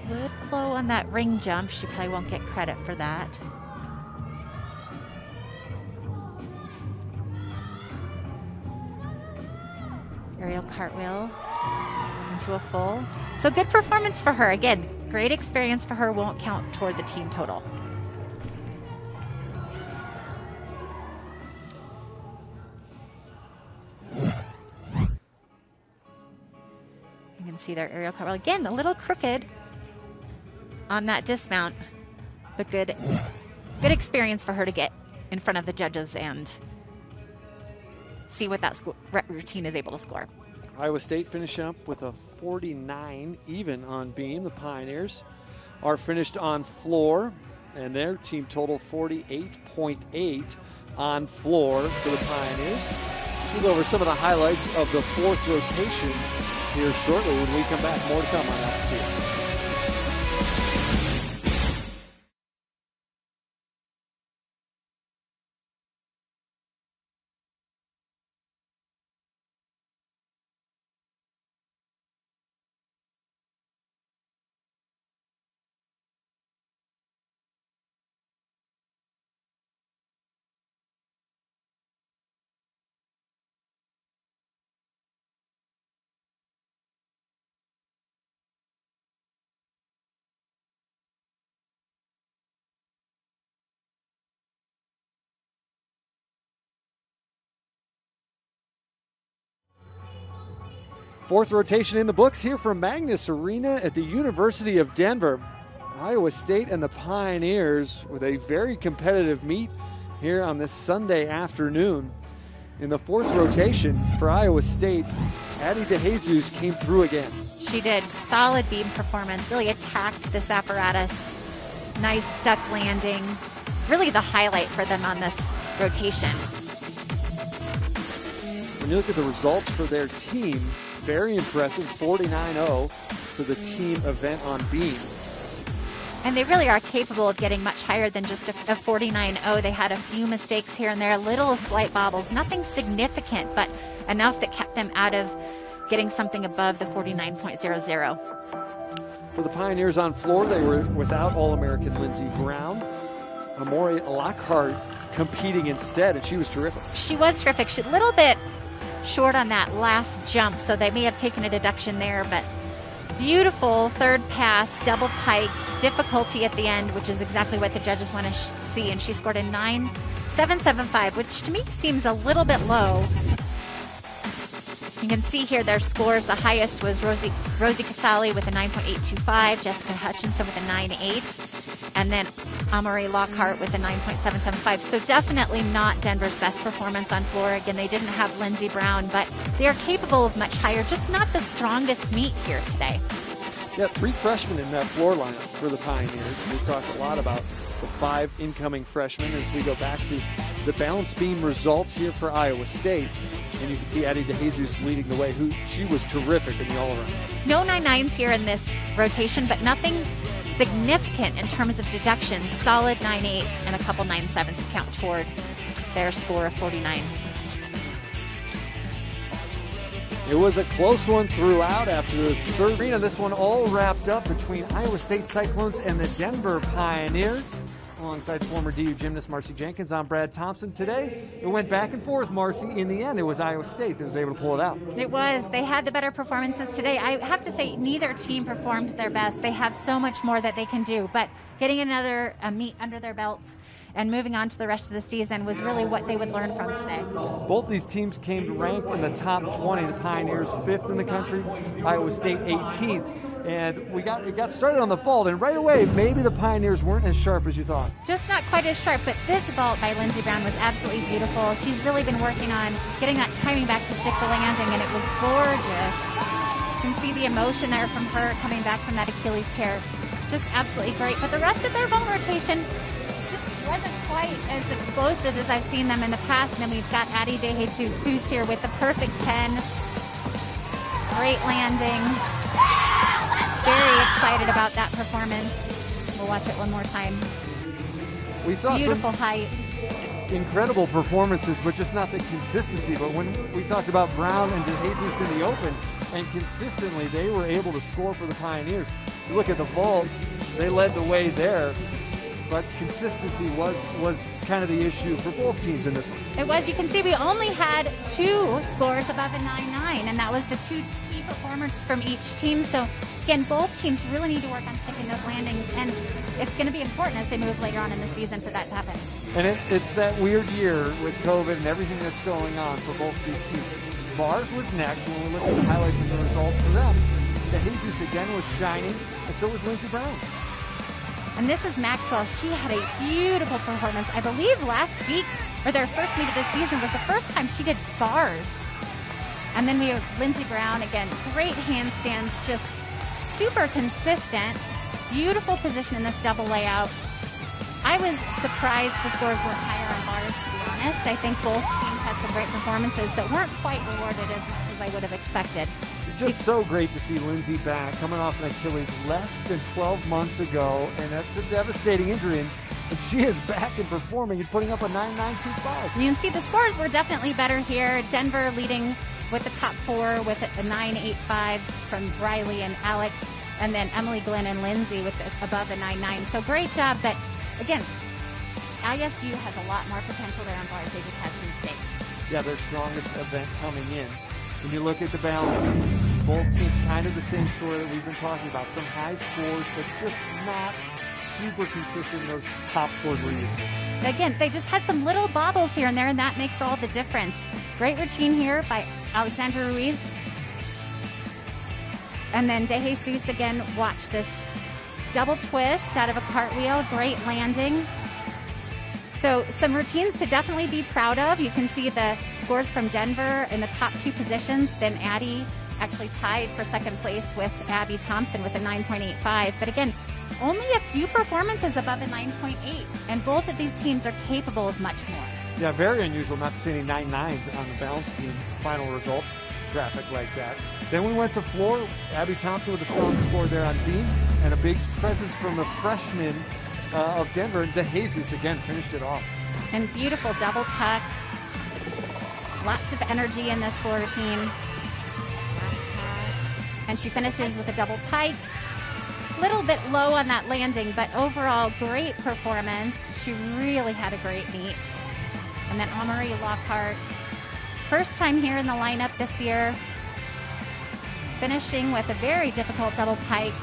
Good flow on that ring jump. She probably won't get credit for that. Aerial cartwheel into a full. So good performance for her. Again, great experience for her, won't count toward the team total. You can see their aerial cartwheel. Again, a little crooked on that dismount, but good experience for her to get in front of the judges and see what that routine is able to score. Iowa State finish up with a 49 even on beam. The Pioneers are finished on floor, and their team total 48.8 on floor for the Pioneers. We'll go over some of the highlights of the fourth rotation here shortly when we come back. More to come on Altitude. Fourth rotation in the books here from Magnus Arena at the University of Denver. Iowa State and the Pioneers with a very competitive meet here on this Sunday afternoon. In the fourth rotation for Iowa State, Addie DeJesus came through again. She did. Solid beam performance. Really attacked this apparatus. Nice stuck landing. Really the highlight for them on this rotation. When you look at the results for their team, very impressive, 49-0 for the team event on beam. And they really are capable of getting much higher than just a 49-0. They had a few mistakes here and there, little slight bobbles, nothing significant, but enough that kept them out of getting something above the 49.00. For the Pioneers on floor, they were without All-American Lindsey Brown. Amori Lockhart competing instead, and she was terrific. She was terrific. She's a little bit short on that last jump, so they may have taken a deduction there, but beautiful third pass, double pike, difficulty at the end, which is exactly what the judges want to see, and she scored a 9.775, which to me seems a little bit low. You can see here their scores. The highest was Rosie Casali with a 9.825, Jessica Hutchinson with a 9.8, and then Amari Lockhart with a 9.775. So definitely not Denver's best performance on floor. Again, they didn't have Lindsey Brown, but they are capable of much higher, just not the strongest meet here today. Yeah, 3 freshmen in that floor lineup for the Pioneers. We've talked a lot about the 5 incoming freshmen as we go back to the balance beam results here for Iowa State. And you can see Addie DeJesus leading the way. She was terrific in the all-around. No 9.9s here in this rotation, but nothing significant in terms of deductions. Solid 9.8s and a couple 9.7s to count toward their score of 49. It was a close one throughout after the third arena. This one all wrapped up between Iowa State Cyclones and the Denver Pioneers. Alongside former DU gymnast Marcy Jenkins, I'm Brad Thompson. Today, it went back and forth, Marcy. In the end, it was Iowa State that was able to pull it out. It was. They had the better performances today. I have to say, neither team performed their best. They have so much more that they can do, but getting another meet under their belts and moving on to the rest of the season was really what they would learn from today. Both these teams came ranked in the top 20. The Pioneers 5th in the country, Iowa State 18th. And it got started on the vault, and right away, maybe the Pioneers weren't as sharp as you thought. Just not quite as sharp, but this vault by Lindsey Brown was absolutely beautiful. She's really been working on getting that timing back to stick the landing, and it was gorgeous. You can see the emotion there from her coming back from that Achilles tear. Just absolutely great. But the rest of their vault rotation just wasn't quite as explosive as I've seen them in the past. And then we've got Addie DeJesus here with the perfect 10. Great landing. Very excited about that performance. We'll watch it one more time. We saw beautiful height. Incredible performances, but just not the consistency. But when we talked about Brown and DeJesus in the open, and consistently they were able to score for the Pioneers. You look at the vault, they led the way there, but consistency was kind of the issue for both teams in this one. It was. You can see we only had 2 scores above a 9.9, and that was the 2 key performers from each team. So again, both teams really need to work on sticking those landings, and it's going to be important as they move later on in the season for that to happen. And it's that weird year with COVID and everything that's going on for both these teams. Bars was next when we look at the highlights and the results for them. DeJesus again was shining, and so was Lindsey Brown. And this is Maxwell. She had a beautiful performance. I believe last week, or their first meet of the season, was the first time she did bars. And then we have Lindsey Brown, again, great handstands, just super consistent. Beautiful position in this double layout. I was surprised the scores weren't higher on bars, to be honest. I think both teams had some great performances that weren't quite rewarded as much as I would have expected. Just so great to see Lindsey back, coming off an Achilles less than 12 months ago, and that's a devastating injury. And she is back and performing and putting up a 9.925. You can see the scores were definitely better here. Denver leading with the top 4 with a 9.85 from Riley and Alex, and then Emily, Glenn, and Lindsay with above a 9.9. So great job. But again, ISU has a lot more potential there on bars. They just had some mistakes. Yeah, their strongest event coming in. When you look at the balance, both teams kind of the same story that we've been talking about. Some high scores, but just not super consistent in those top scores we're used to. Again, they just had some little bobbles here and there, and that makes all the difference. Great routine here by Alexandra Ruiz. And then DeJesus again, watch this double twist out of a cartwheel. Great landing. So some routines to definitely be proud of. You can see the scores from Denver in the top 2 positions. Then Addie actually tied for second place with Abby Thompson with a 9.85. But again, only a few performances above a 9.8. And both of these teams are capable of much more. Yeah, very unusual not to see any 9.9s on the balance team final results graphic like that. Then we went to floor. Abby Thompson with a strong score there on beam, and a big presence from the freshman of Denver. DeJesus again finished it off. And beautiful double tuck. Lots of energy in this floor routine. Last And she finishes with a double pike. Little bit low on that landing, but overall great performance. She really had a great meet. And then Anne-Marie Lockhart, first time here in the lineup this year, finishing with a very difficult double pike.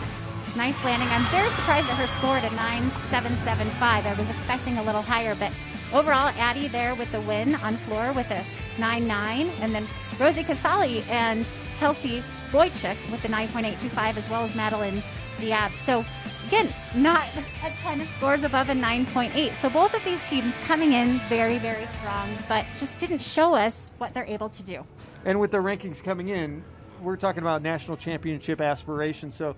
Nice landing. I'm very surprised at her score at a 9.775. I was expecting a little higher, but overall, Addie there with the win on floor with a 9.9, and then Rosie Casali and Kelsey Boychuk with the 9.825, as well as Madeline Diab. So again, not a ton of scores above a 9.8. So both of these teams coming in very, very strong, but just didn't show us what they're able to do. And with the rankings coming in, we're talking about national championship aspirations. So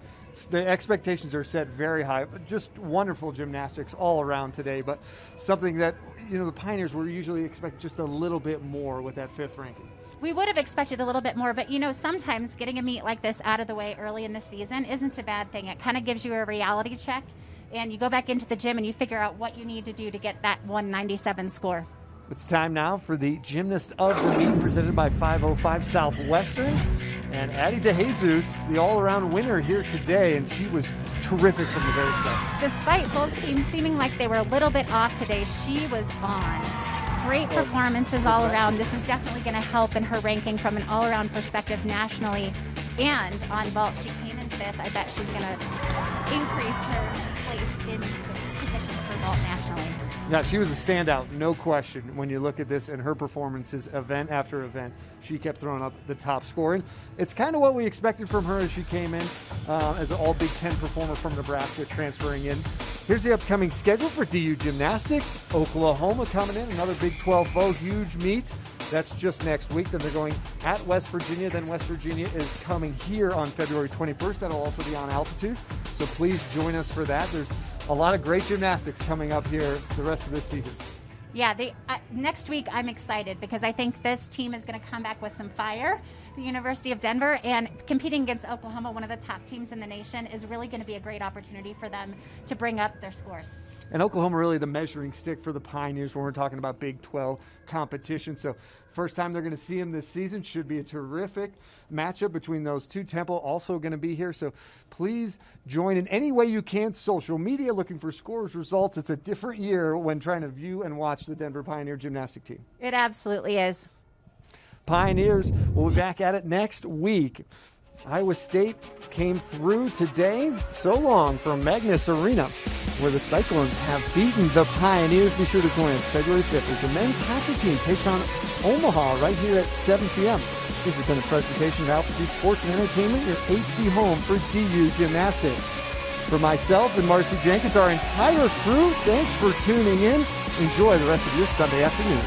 the expectations are set very high. Just wonderful gymnastics all around today, but something that, the Pioneers were usually expect just a little bit more with that 5th ranking. We would have expected a little bit more, but sometimes getting a meet like this out of the way early in the season isn't a bad thing. It kind of gives you a reality check, and you go back into the gym and you figure out what you need to do to get that 197 score. It's time now for the Gymnast of the Meet, presented by 505 Southwestern. And Addie DeJesus, the all-around winner here today, and she was terrific from the very start. Despite both teams seeming like they were a little bit off today, she was on. Great performances all around. This is definitely going to help in her ranking from an all-around perspective nationally. And on vault, she came in 5th. I bet she's going to increase her place in positions for vault nationally. Yeah, she was a standout, no question. When you look at this and her performances, event after event, she kept throwing up the top score. And it's kind of what we expected from her as she came in as an all Big Ten performer from Nebraska, transferring in. Here's the upcoming schedule for DU Gymnastics. Oklahoma coming in, another Big 12 foe, huge meet. That's just next week. Then they're going at West Virginia. Then West Virginia is coming here on February 21st. That'll also be on altitude. So please join us for that. There's a lot of great gymnastics coming up here the rest of this season. Yeah, next week I'm excited because I think this team is going to come back with some fire. The University of Denver, and competing against Oklahoma, one of the top teams in the nation, is really going to be a great opportunity for them to bring up their scores. And Oklahoma really the measuring stick for the Pioneers when we're talking about Big 12 competition. So first time they're going to see them this season. Should be a terrific matchup between those two. Temple also going to be here. So please join in any way you can. Social media, looking for scores, results. It's a different year when trying to view and watch the Denver Pioneer gymnastic team. It absolutely is. Pioneers will be back at it next week. Iowa State came through today. So long from Magnus Arena, where the Cyclones have beaten the Pioneers. Be sure to join us February 5th as the men's hockey team takes on Omaha right here at 7 p.m. This has been a presentation of Altitude Sports and Entertainment, your HD home for DU Gymnastics. For myself and Marcy Jenkins, our entire crew, thanks for tuning in. Enjoy the rest of your Sunday afternoon.